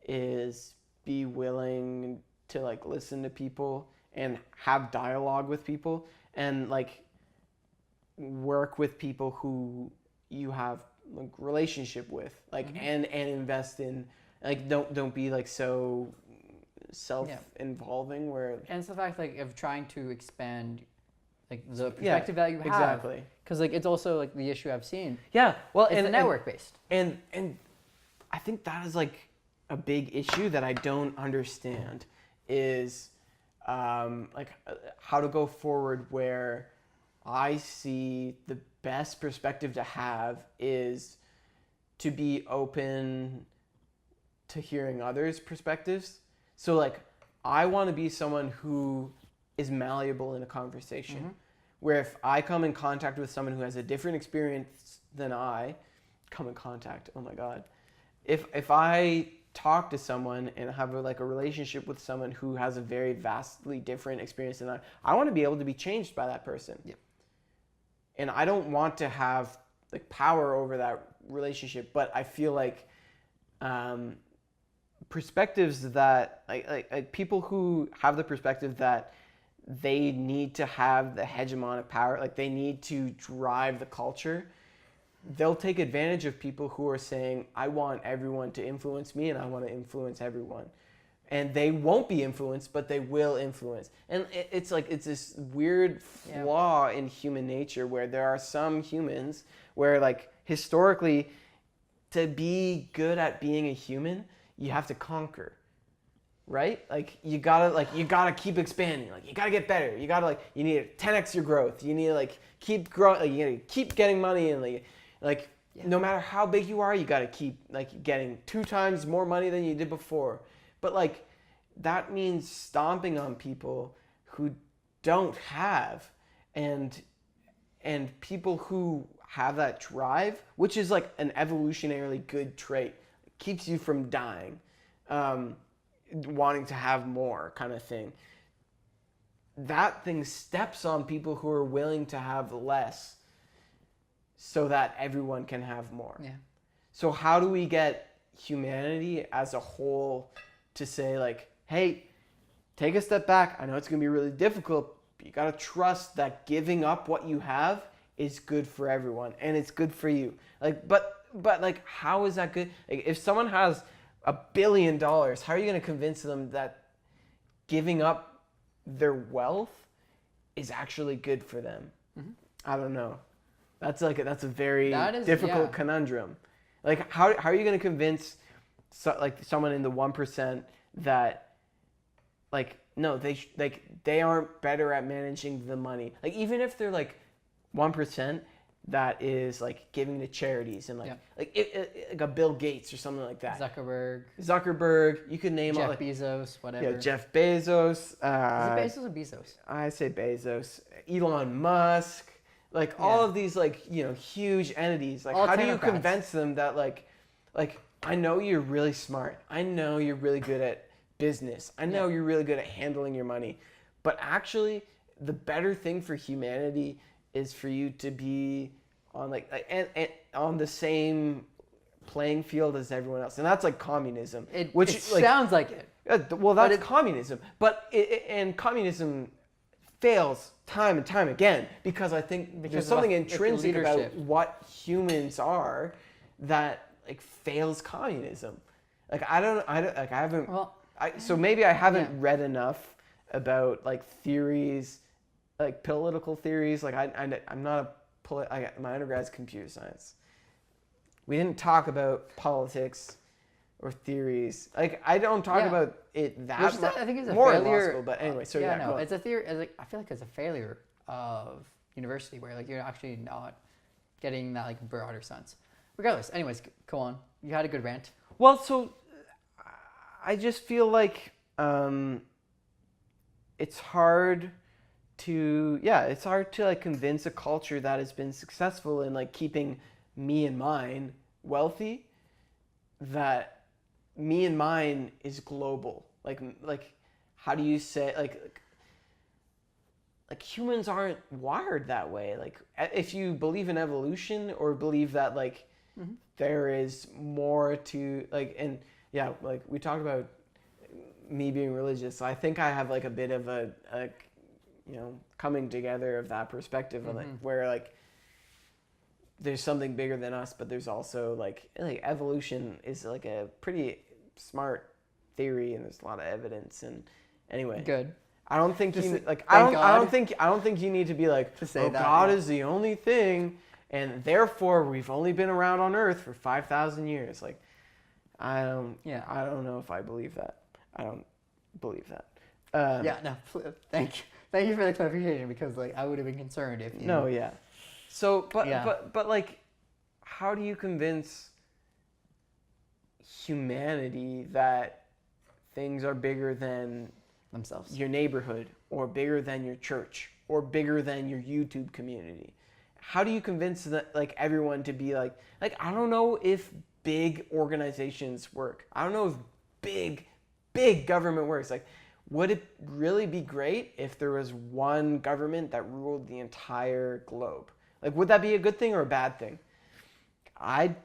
is be willing to like listen to people and have dialogue with people and like work with people who you have like relationship with, like and invest in, like don't be like so self-involving where, and it's the fact like of trying to expand like the perspective that you have, exactly, because like it's also like the issue I've seen, well, it's network based, and I think that is like a big issue that I don't understand is like how to go forward, where I see the best perspective to have is to be open to hearing others' perspectives. So like I want to be someone who is malleable in a conversation, where if I come in contact with someone who has a different experience than I come in contact, oh my God, if I talk to someone and have a relationship with someone who has a very vastly different experience than I want to be able to be changed by that person. Yep. And I don't want to have like power over that relationship, but I feel like perspectives that like people who have the perspective that they need to have the hegemonic power, like they need to drive the culture, they'll take advantage of people who are saying, I want everyone to influence me and I want to influence everyone. And they won't be influenced, but they will influence. And it's this weird flaw in human nature where there are some humans where like historically to be good at being a human, you have to conquer, right? Like you gotta keep expanding. Like you gotta get better. You need to 10x your growth. You need to keep growing. Like, you need to keep getting money, and no matter how big you are, you gotta keep getting 2 times more money than you did before. But that means stomping on people who don't have, and people who have that drive, which is like an evolutionarily good trait, keeps you from dying, wanting to have more kind of thing. That thing steps on people who are willing to have less so that everyone can have more. Yeah. So how do we get humanity as a whole to say hey, take a step back. I know it's going to be really difficult, but you got to trust that giving up what you have is good for everyone and it's good for you. But how is that good? If someone has $1 billion, how are you going to convince them that giving up their wealth is actually good for them? Mm-hmm. I don't know. That's a very difficult conundrum. How are you going to convince someone in the 1% that no, they aren't better at managing the money? Even if they're 1%, that is like giving to charities and like Yeah. like a Bill Gates or something like that. Zuckerberg, You could name Jeff all like, Bezos, whatever. yeah, Jeff Bezos. Is it Bezos or Bezos? I say Bezos. Elon Musk. Like all of these like, you know, huge entities. Like All how do you technocrats. convince them that like I know you're really smart. I know you're really good at business. I know you're really good at handling your money. But actually the better thing for humanity is for you to be on like and on the same playing field as everyone else. And that's like communism. It like, sounds like it. well, that's communism. But and communism fails time and time again because I think there's something intrinsic about what humans are that like fails communism. Like I haven't. Well, So maybe I haven't read enough about like theories, like political theories. Like I'm not my undergrad's computer science. We didn't talk about politics or theories. Like I don't talk about it that much. I think it's a more failure. in law school, but anyway. So no, it's a theory. I feel like it's a failure of university where like you're actually not getting that like broader sense. Regardless, anyways, go on. You had a good rant. Well, so I just feel like it's hard to like convince a culture that has been successful in like keeping me and mine wealthy that me and mine is global. Like how do you say like humans aren't wired that way. Like if you believe in evolution or believe that like there is more to like, and yeah, like we talked about me being religious. So I think I have like a bit of a you know, coming together of that perspective of like where like there's something bigger than us, but there's also like evolution is like a pretty smart theory and there's a lot of evidence. And anyway, good. I don't think Just you like thank I don't think you need to be like, to say oh, that, God is the only thing and therefore we've only been around on Earth for 5,000 years. Like I don't know if I believe that. I don't believe that. Thank you for the clarification because like I would have been concerned if you... No, yeah. So, but like, how do you convince humanity that things are bigger than themselves, your neighborhood, or bigger than your church, or bigger than your YouTube community? How do you convince that like everyone to be like I don't know if big organizations work. I don't know if big government works. Like, would it really be great if there was one government that ruled the entire globe? Like, would that be a good thing or a bad thing? I'm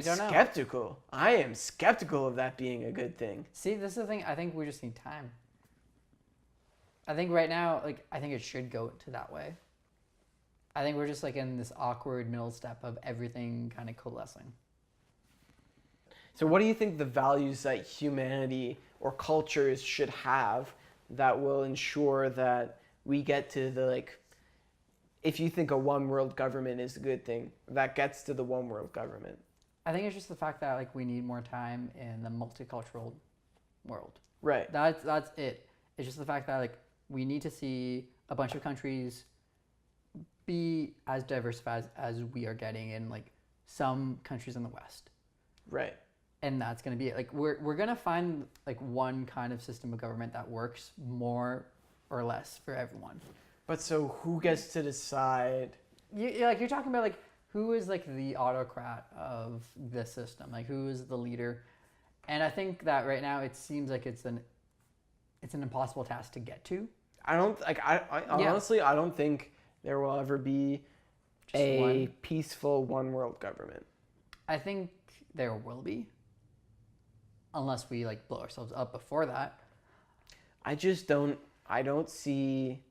skeptical. I am skeptical of that being a good thing. See, this is the thing. I think we just need time. I think right now, like, I think it should go to that way. I think we're just like in this awkward middle step of everything kind of coalescing. So what do you think the values that humanity or cultures should have that will ensure that we get to the, like, if you think a one world government is a good thing, that gets to the one world government? I think it's just the fact that like we need more time in the multicultural world. Right. That's it. It's just the fact that like we need to see a bunch of countries be as diversified as we are getting in like some countries in the West. Right. And that's going to be it. Like we're going to find like one kind of system of government that works more or less for everyone. But so who gets to decide? You're talking about like who is like the autocrat of the system? Like who is the leader? And I think that right now it seems like it's an impossible task to get to. I honestly I don't think there will ever be a peaceful one world government. I think there will be. Unless we like blow ourselves up before that. I don't see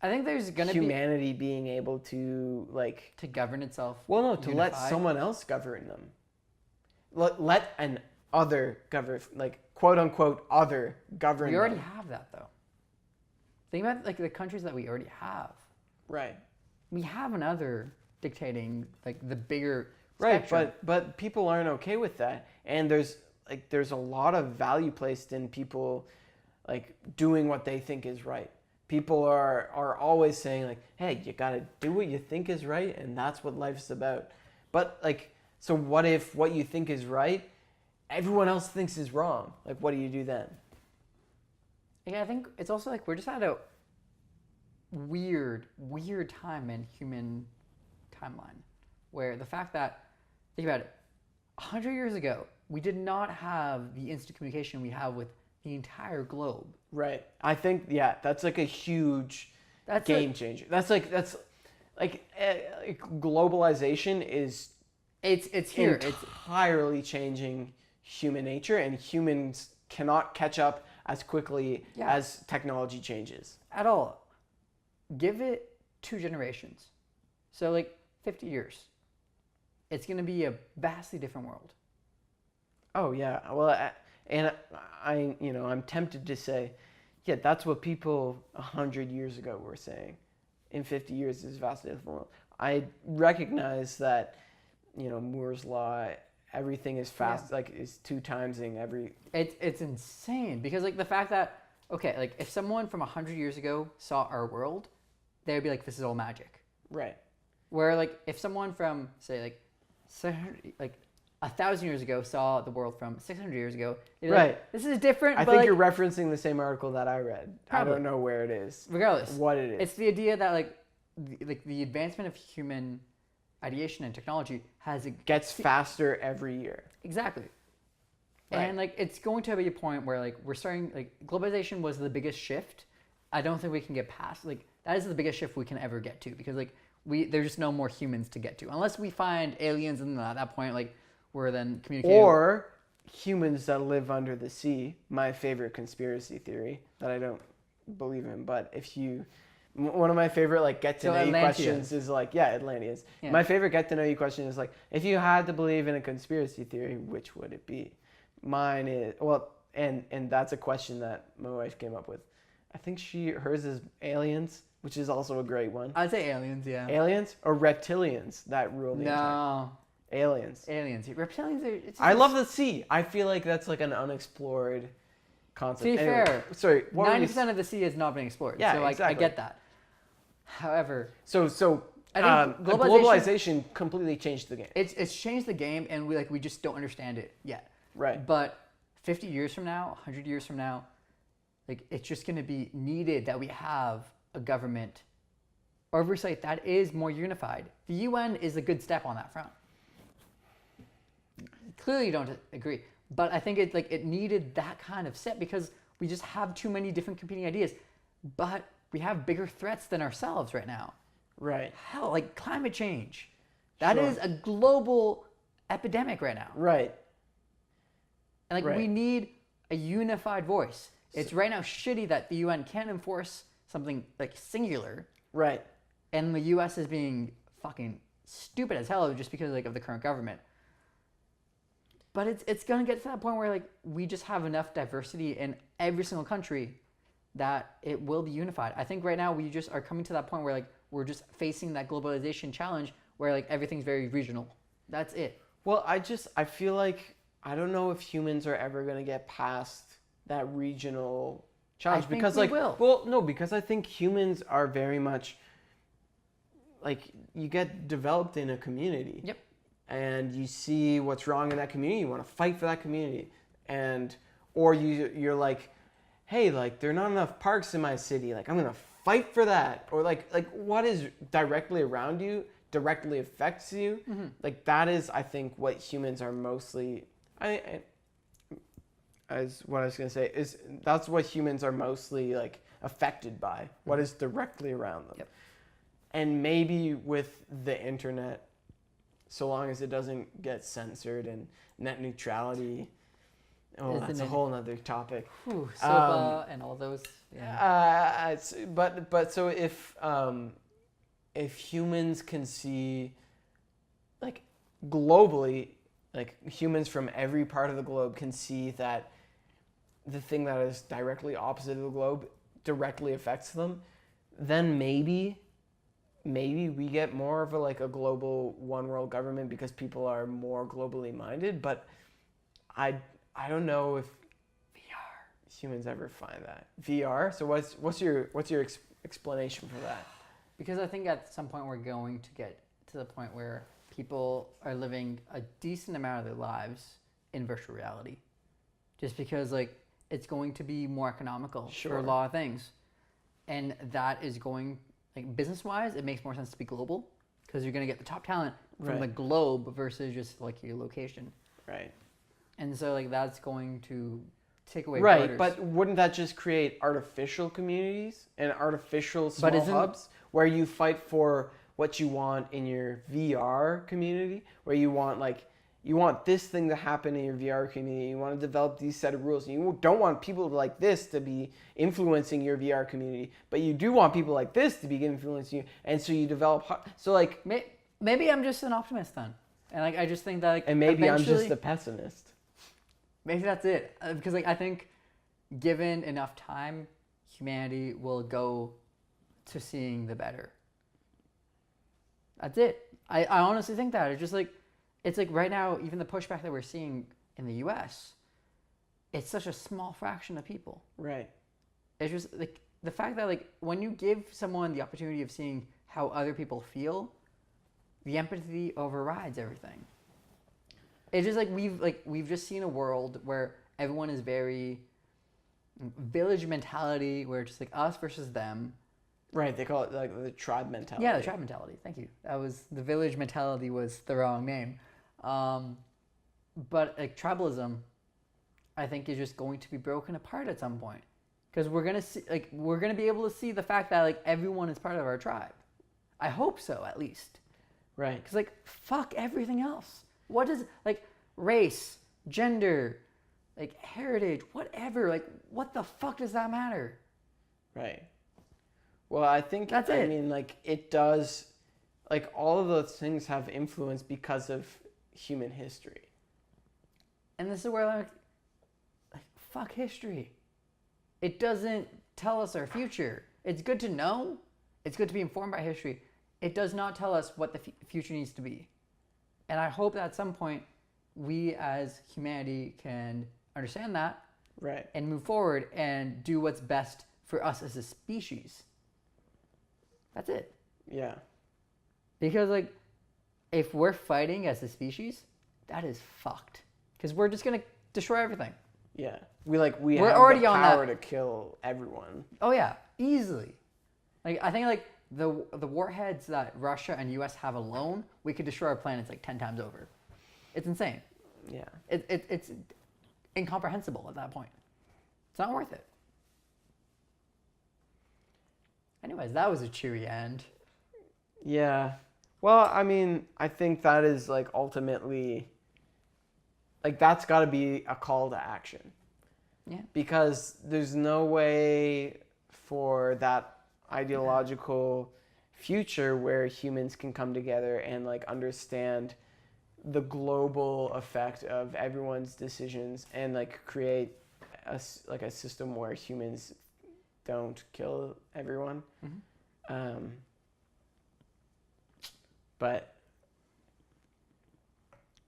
there's gonna be humanity being able to like to govern itself. Well, no, to let someone else govern them. Let an other govern, like quote unquote other govern. We already have that though. Think about like the countries that we already have. Right. We have another dictating like the bigger spectrum. Right, but people aren't okay with that, and there's a lot of value placed in people like doing what they think is right. people are always saying like, hey, you gotta do what you think is right, and that's what life's about. But like, so what if what you think is right, everyone else thinks is wrong? Like, what do you do then? Yeah, I think it's also like we're just at a weird time in human timeline, where the fact that, think about it, 100 years ago, we did not have the instant communication we have with the entire globe. Right. I think, yeah, that's like a huge game changer. That's like globalization is it's here. Entirely changing human nature, and humans cannot catch up as quickly as technology changes. At all. Give it 2 generations. So like 50 years. It's going to be a vastly different world. Oh yeah. Well, and I'm tempted to say, yeah, that's what people 100 years ago were saying. In 50 years, is vastly different world. I recognize that, Moore's law, everything is fast, like is 2 timesing every. It's insane because like the fact that, okay, like if someone from 100 years ago saw our world, they would be like, this is all magic. Right. Where like if someone from say like 1,000 years ago saw the world from 600 years ago, they'd be like, this is different. I think you're referencing the same article that I read. Probably. I don't know where it is. Regardless, what it is. It's the idea that the advancement of human ideation and technology gets faster every year. Exactly. Right. And like it's going to be a point where like we're starting, like globalization was the biggest shift. I don't think we can get past, like that is the biggest shift we can ever get to, because like there's just no more humans to get to unless we find aliens, and at that point like we're then communicating. Or humans that live under the sea. My favorite conspiracy theory that I don't believe in, but one of my favorite like get to know you questions is like, Atlanteans. Yeah. My favorite get to know you question is like, if you had to believe in a conspiracy theory, which would it be? Mine is, well, and that's a question that my wife came up with. I think hers is aliens, which is also a great one. I'd say aliens, yeah. Aliens or reptilians that rule the entire. Aliens. Reptilians are. I love the sea. I feel like that's like an unexplored concept. To be fair, sorry, 90% of the sea has not been explored. Yeah, so like exactly. I get that. However, so I think globalization completely changed the game. It's changed the game, and we just don't understand it yet. Right. But 50 years from now, 100 years from now, like it's just going to be needed that we have a government oversight that is more unified. The UN is a good step on that front. Clearly, you don't agree, but I think it needed that kind of step because we just have too many different competing ideas. But we have bigger threats than ourselves right now. Right. Hell, like climate change. That is a global epidemic right now. Right. And we need a unified voice. It's right now shitty that the UN can't enforce something like singular. Right. And the US is being fucking stupid as hell just because of the current government. But it's going to get to that point where we just have enough diversity in every single country that it will be unified. I think right now we just are coming to that point where we're just facing that globalization challenge where everything's very regional. That's it. Well, I feel like I don't know if humans are ever going to get past that regional challenge because we will. Well, no, because I think humans are very much you get developed in a community. Yep. And you see what's wrong in that community, you want to fight for that community. Or you're like, hey, there are not enough parks in my city, I'm going to fight for that. Or what is directly around you directly affects you. Mm-hmm. That is, I think, what humans are mostly as what I was going to say is that's what humans are mostly affected by. Mm-hmm. What is directly around them. Yep. And maybe with the internet, so long as it doesn't get censored, and net neutrality, that's a whole other topic. SOPA and all those. Yeah. But so if humans can see, globally, humans from every part of the globe can see that the thing that is directly opposite of the globe directly affects them, then maybe we get more of a global one world government because people are more globally minded. But I don't know if humans ever find that? VR? So what's your explanation for that? Because I think at some point we're going to get to the point where people are living a decent amount of their lives in virtual reality. Just because like it's going to be more economical for a lot of things. And that is going, like business-wise, it makes more sense to be global because you're going to get the top talent from the globe versus just like your location. Right. And so like that's going to take away Right, borders. but wouldn't that just create artificial communities and artificial small hubs where you fight for what you want in your VR community, where you want this thing to happen in your VR community, you want to develop these set of rules, and you don't want people like this to be influencing your VR community, but you do want people like this to be influencing you, and so you develop, so like... Maybe I'm just an optimist then. And like I just think that like... And maybe I'm just a pessimist. Maybe that's it. Because like I think given enough time, humanity will go to seeing the better. That's it. I honestly think that. It's like right now, even the pushback that we're seeing in the US, it's such a small fraction of people. Right. It's just like the fact that like when you give someone the opportunity of seeing how other people feel, the empathy overrides everything. It's just like we've just seen a world where everyone is very village mentality, where it's just like us versus them. Right, they call it like the tribe mentality. Yeah, the tribe mentality. Thank you. The village mentality was the wrong name. But like tribalism, I think is just going to be broken apart at some point, because we're gonna be able to see the fact that like everyone is part of our tribe. I hope so, at least. Right. Because like fuck everything else. What does like race, gender, like heritage, whatever? Like what the fuck does that matter? Right. Well, I think that's it. I mean, like it does, like all of those things have influence because of human history. And this is where like fuck history. It doesn't tell us our future. It's good to know. It's good to be informed by history. It does not tell us what the future needs to be. And I hope that at some point we as humanity can understand that, right, and move forward and do what's best for us as a species. That's it. Yeah. Because like if we're fighting as a species, that is fucked. Because we're just gonna destroy everything. Yeah. We're have already the on power that. to kill everyone. Oh yeah, easily. Like I think like the warheads that Russia and US have alone, we could destroy our planets like 10 times over. It's insane. Yeah. It's incomprehensible at that point. It's not worth it. Anyways, that was a cheery end. Yeah. Well, I mean, I think that is like ultimately, like that's got to be a call to action. Yeah. Because there's no way for that ideological future where humans can come together and like understand the global effect of everyone's decisions and like create a system where humans don't kill everyone. Mm-hmm. But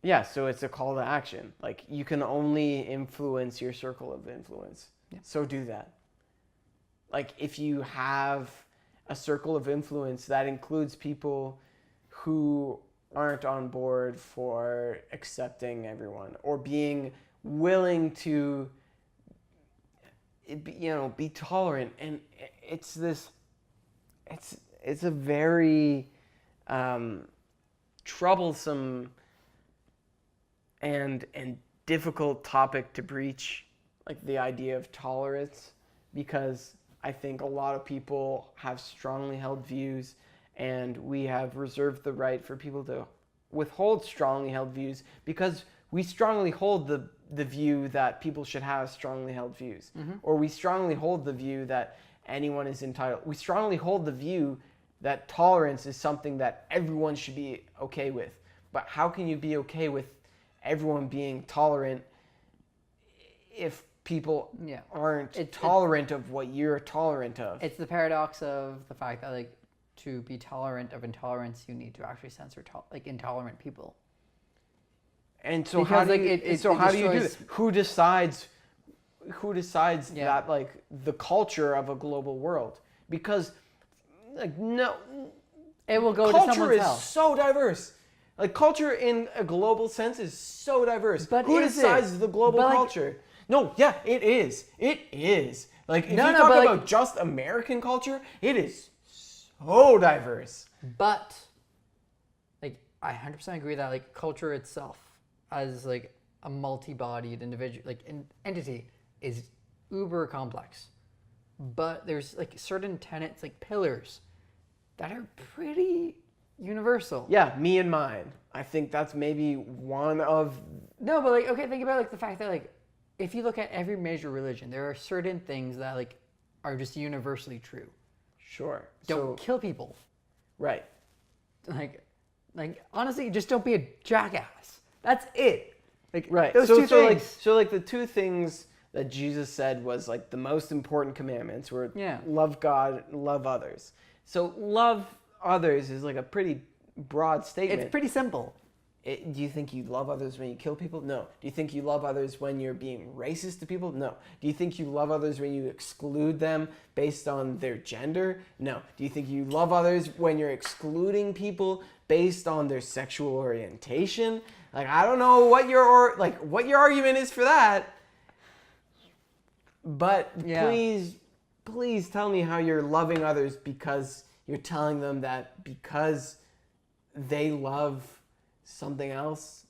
yeah, so it's a call to action. Like you can only influence your circle of influence. Yeah. So do that. Like if you have a circle of influence that includes people who aren't on board for accepting everyone or being willing to be tolerant, and it's a very troublesome and difficult topic to breach, like the idea of tolerance, because I think a lot of people have strongly held views, and we have reserved the right for people to withhold strongly held views because we strongly hold the view that people should have strongly held views. Mm-hmm. Or we strongly hold the view that anyone is entitled. We strongly hold the view that tolerance is something that everyone should be okay with. But how can you be okay with everyone being tolerant if people aren't tolerant of what you're tolerant of? It's the paradox of the fact that like to be tolerant of intolerance, you need to actually censor intolerant people. And so how do you do that? Who decides who decides that like the culture of a global world? Because like no, it will go to culture someone's is house. so diverse. Like culture in a global sense is so diverse. But who is decides it? the global But, like, culture? No, yeah, it is. It is. Like if No, you no, talk but, about like- just American culture, it is so diverse. But like I 100% agree that like culture itself as like a multi-bodied individual like entity is uber complex. But there's like certain tenets like pillars that are pretty universal. Yeah, me and mine. I think that's maybe one of. No, but like okay, think about like the fact that like if you look at every major religion, there are certain things that like are just universally true. Sure. Don't kill people. Right. Like honestly, just don't be a jackass. That's it. Like Right. those so, two so things. like the two things that Jesus said was like the most important commandments were love God, love others. So love others is like a pretty broad statement. It's pretty simple. Do you think you love others when you kill people? No. Do you think you love others when you're being racist to people? No. Do you think you love others when you exclude them based on their gender? No. Do you think you love others when you're excluding people based on their sexual orientation? Like I don't know what your argument is for that. But please tell me how you're loving others because you're telling them that because they love something else,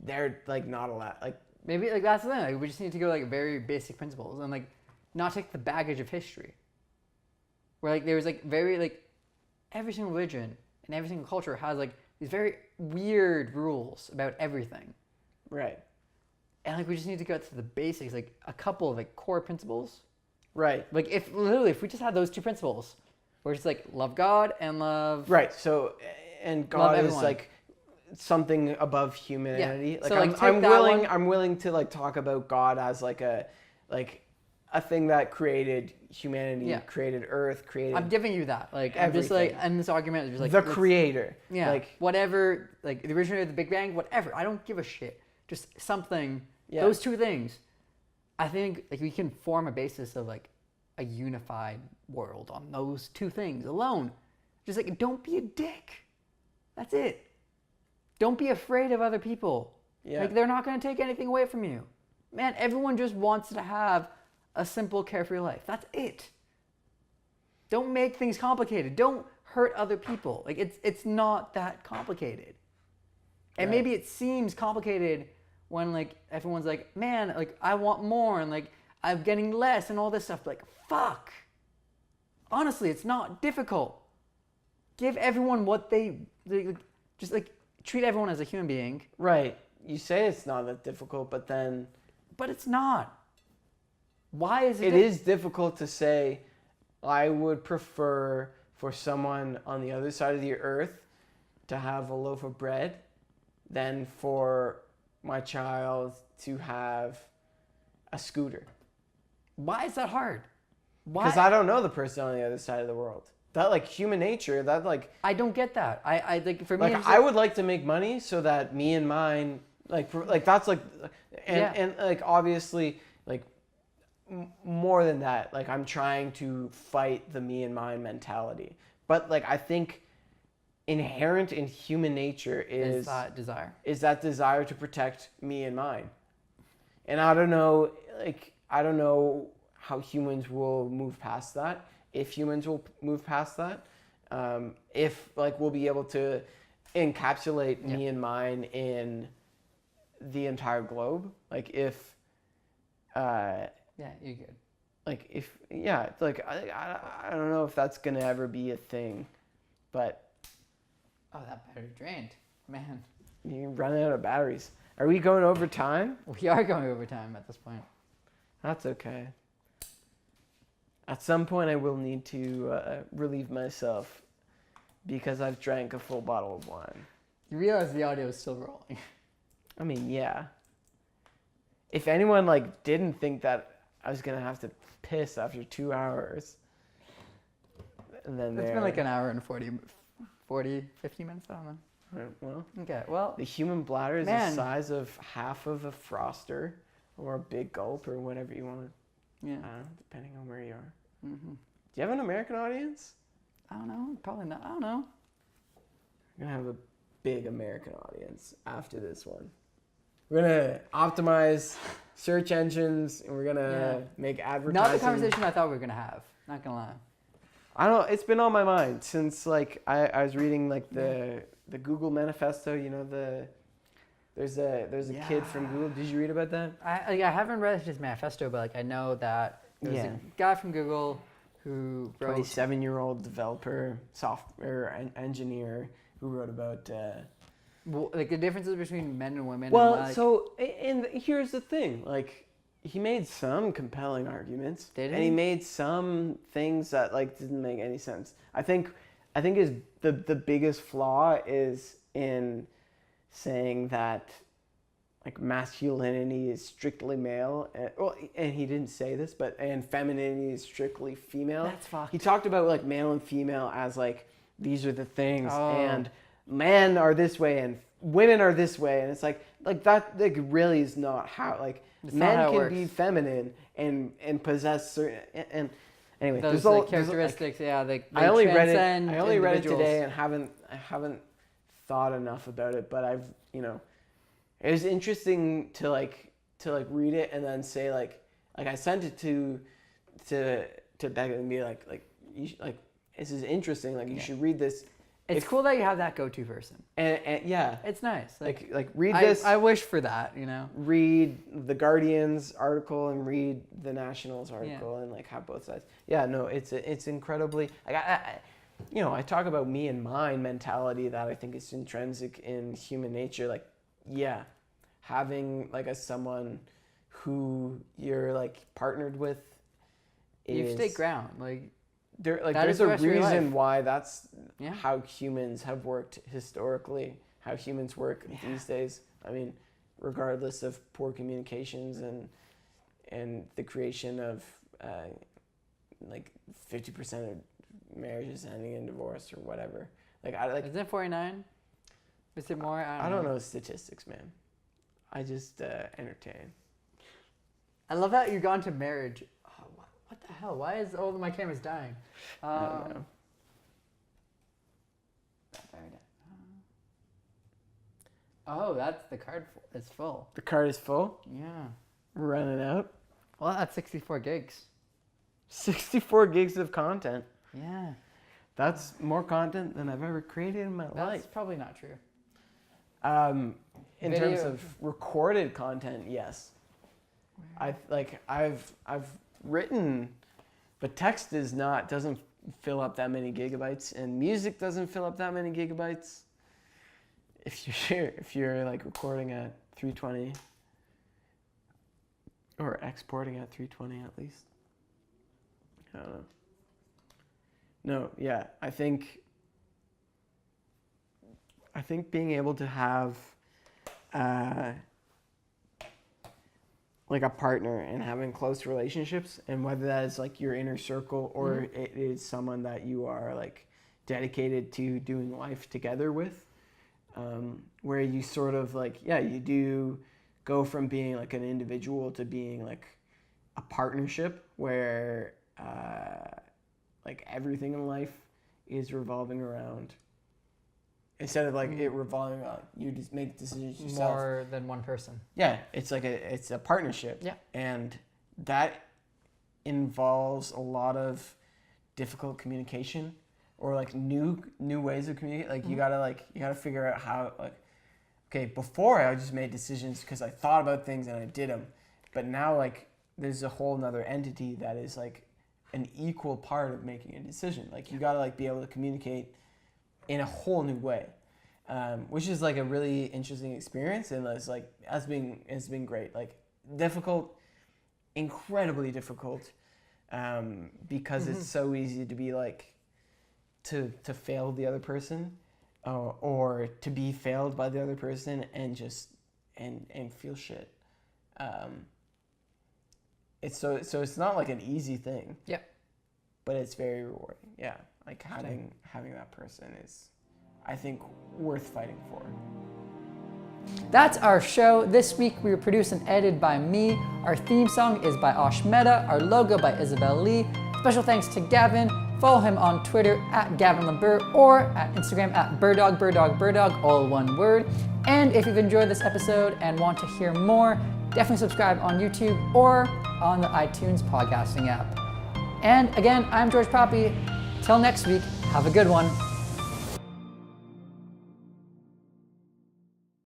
they're like not allowed. Like maybe like that's the thing. Like, we just need to go like very basic principles and like not take the baggage of history. Where like there's like very like every single religion and every single culture has like these very weird rules about everything. Right. And like we just need to go to the basics, like a couple of like core principles. Right. Like if we just had those two principles, where it's like love God and love. Right. So and God is like something above humanity. Yeah. Like So, I'm willing to like talk about God as like a thing that created humanity, created Earth, created. I'm giving you that. Like everything. I'm just like, and this argument is just like the creator. Yeah. Like whatever, like the originator of the Big Bang, whatever. I don't give a shit. Just something. Yeah. Those two things. I think like we can form a basis of like a unified world on those two things alone. Just like don't be a dick. That's it. Don't be afraid of other people. Yeah. Like they're not going to take anything away from you. Man, everyone just wants to have a simple, carefree life. That's it. Don't make things complicated. Don't hurt other people. Like it's not that complicated. And maybe it seems complicated when like everyone's like, man, like I want more and like I'm getting less and all this stuff. Like fuck. Honestly, it's not difficult. Give everyone what they just like treat everyone as a human being. Right. You say it's not that difficult, but it's not. Why is it? It is difficult to say. I would prefer for someone on the other side of the earth to have a loaf of bread than for my child to have a scooter. Why is that hard? Why? Because I don't know the person on the other side of the world. That like human nature, that like I don't get that. I like for me. Like I would like to make money so that me and mine like that's like and like obviously like more than that. Like I'm trying to fight the me and mine mentality, but like I think inherent in human nature is that desire to protect me and mine. And I don't know how humans will move past that. If humans will move past that, if like we'll be able to encapsulate me and mine in the entire globe, like if you're good. Like if like I don't know if that's gonna ever be a thing, but that battery drained, man. You're running out of batteries. Are we going over time? We are going over time at this point. That's okay. At some point, I will need to relieve myself because I've drank a full bottle of wine. You realize the audio is still rolling. I mean, yeah. If anyone like didn't think that I was gonna have to piss after 2 hours, and then it's been like an hour and 50 minutes. I don't know. Right, well, okay. Well, the human bladder is the size of half of a Froster. or a big gulp or whatever you want. Yeah. Depending on where you are. Mm-hmm. Do you have an American audience? I don't know. Probably not. I don't know. We're gonna have a big American audience after this one. We're gonna optimize search engines, and we're gonna make advertising. Not the conversation I thought we were gonna have. Not gonna lie. I don't. It's been on my mind since like I was reading like the Google manifesto. You know there's a kid from Google. Did you read about that? I haven't read his manifesto, but like I know that there's a guy from Google who wrote 27-year-old developer, software engineer who wrote about. Like the differences between men and women. Well, and like, so and here's the thing, like he made some compelling arguments, Did he? and he made some things that like didn't make any sense. I think his the biggest flaw is in saying that like masculinity is strictly male, and he didn't say this, and femininity is strictly female. That's fucked. He talked about like male and female as like these are the things, Oh. and men are this way and women are this way, and it's like that like really is not how like It's not men how it can works. be feminine and possess certain and anyway those there's like, characteristics, they I only read it transcend individuals. today and I haven't thought enough about it, but I've it was interesting to read it and then say like I sent it to Becca and be like you should, like this is interesting, like you should read this. It's cool that you have that go-to person. And yeah, It's nice. like read this. I wish for that, Read the Guardian's article and read the National's article and like have both sides. Yeah, no, it's incredibly like I talk about me and mine mentality that I think is intrinsic in human nature. Like, yeah, having like someone who you're like partnered with. You stay ground, like. There's a reason why that's Yeah. how humans have worked historically, how humans work these days. I mean, regardless of poor communications and the creation of like 50% of marriages ending in divorce or whatever. Is it 49? Is it more? I don't know statistics, man. I just entertain. I love that you've gone to marriage. What the hell? Why is all of my cameras dying? I don't know. Oh, that's the card. It's full. The card is full. Yeah. We're running out. Well, that's 64 gigs. 64 gigs of content. Yeah. That's more content than I've ever created in my life. That's probably not true. In terms of recorded content, yes. I've written, but text doesn't fill up that many gigabytes, and music doesn't fill up that many gigabytes. If you're like recording at 320 or exporting at 320 at least. I don't know. No, yeah, I think being able to have like a partner and having close relationships, and whether that is like your inner circle or it is someone that you are like dedicated to doing life together with, where you sort of like, you do go from being like an individual to being like a partnership where like everything in life is revolving around, instead of like it revolving on you just make decisions yourself. More than one person. Yeah, it's like it's a partnership. Yeah. And that involves a lot of difficult communication or like new ways of communicating. Like you gotta figure out how, like, okay, before I just made decisions because I thought about things and I did them, but now like there's a whole nother entity that is like an equal part of making a decision. Like you gotta like be able to communicate in a whole new way, which is like a really interesting experience, and it's been great. Like difficult, incredibly difficult, because it's so easy to be like to fail the other person, or to be failed by the other person and just and feel shit. It's not like an easy thing. Yeah. But it's very rewarding. Yeah. Like having that person is, I think, worth fighting for. That's our show. This week we were produced and edited by me. Our theme song is by Ashmeta. Our logo by Isabel Lee. Special thanks to Gavin. Follow him on Twitter at Gavin Leber or at Instagram at birdog, all one word. And if you've enjoyed this episode and want to hear more, definitely subscribe on YouTube or on the iTunes podcasting app. And again, I'm George Popi. Till next week, have a good one.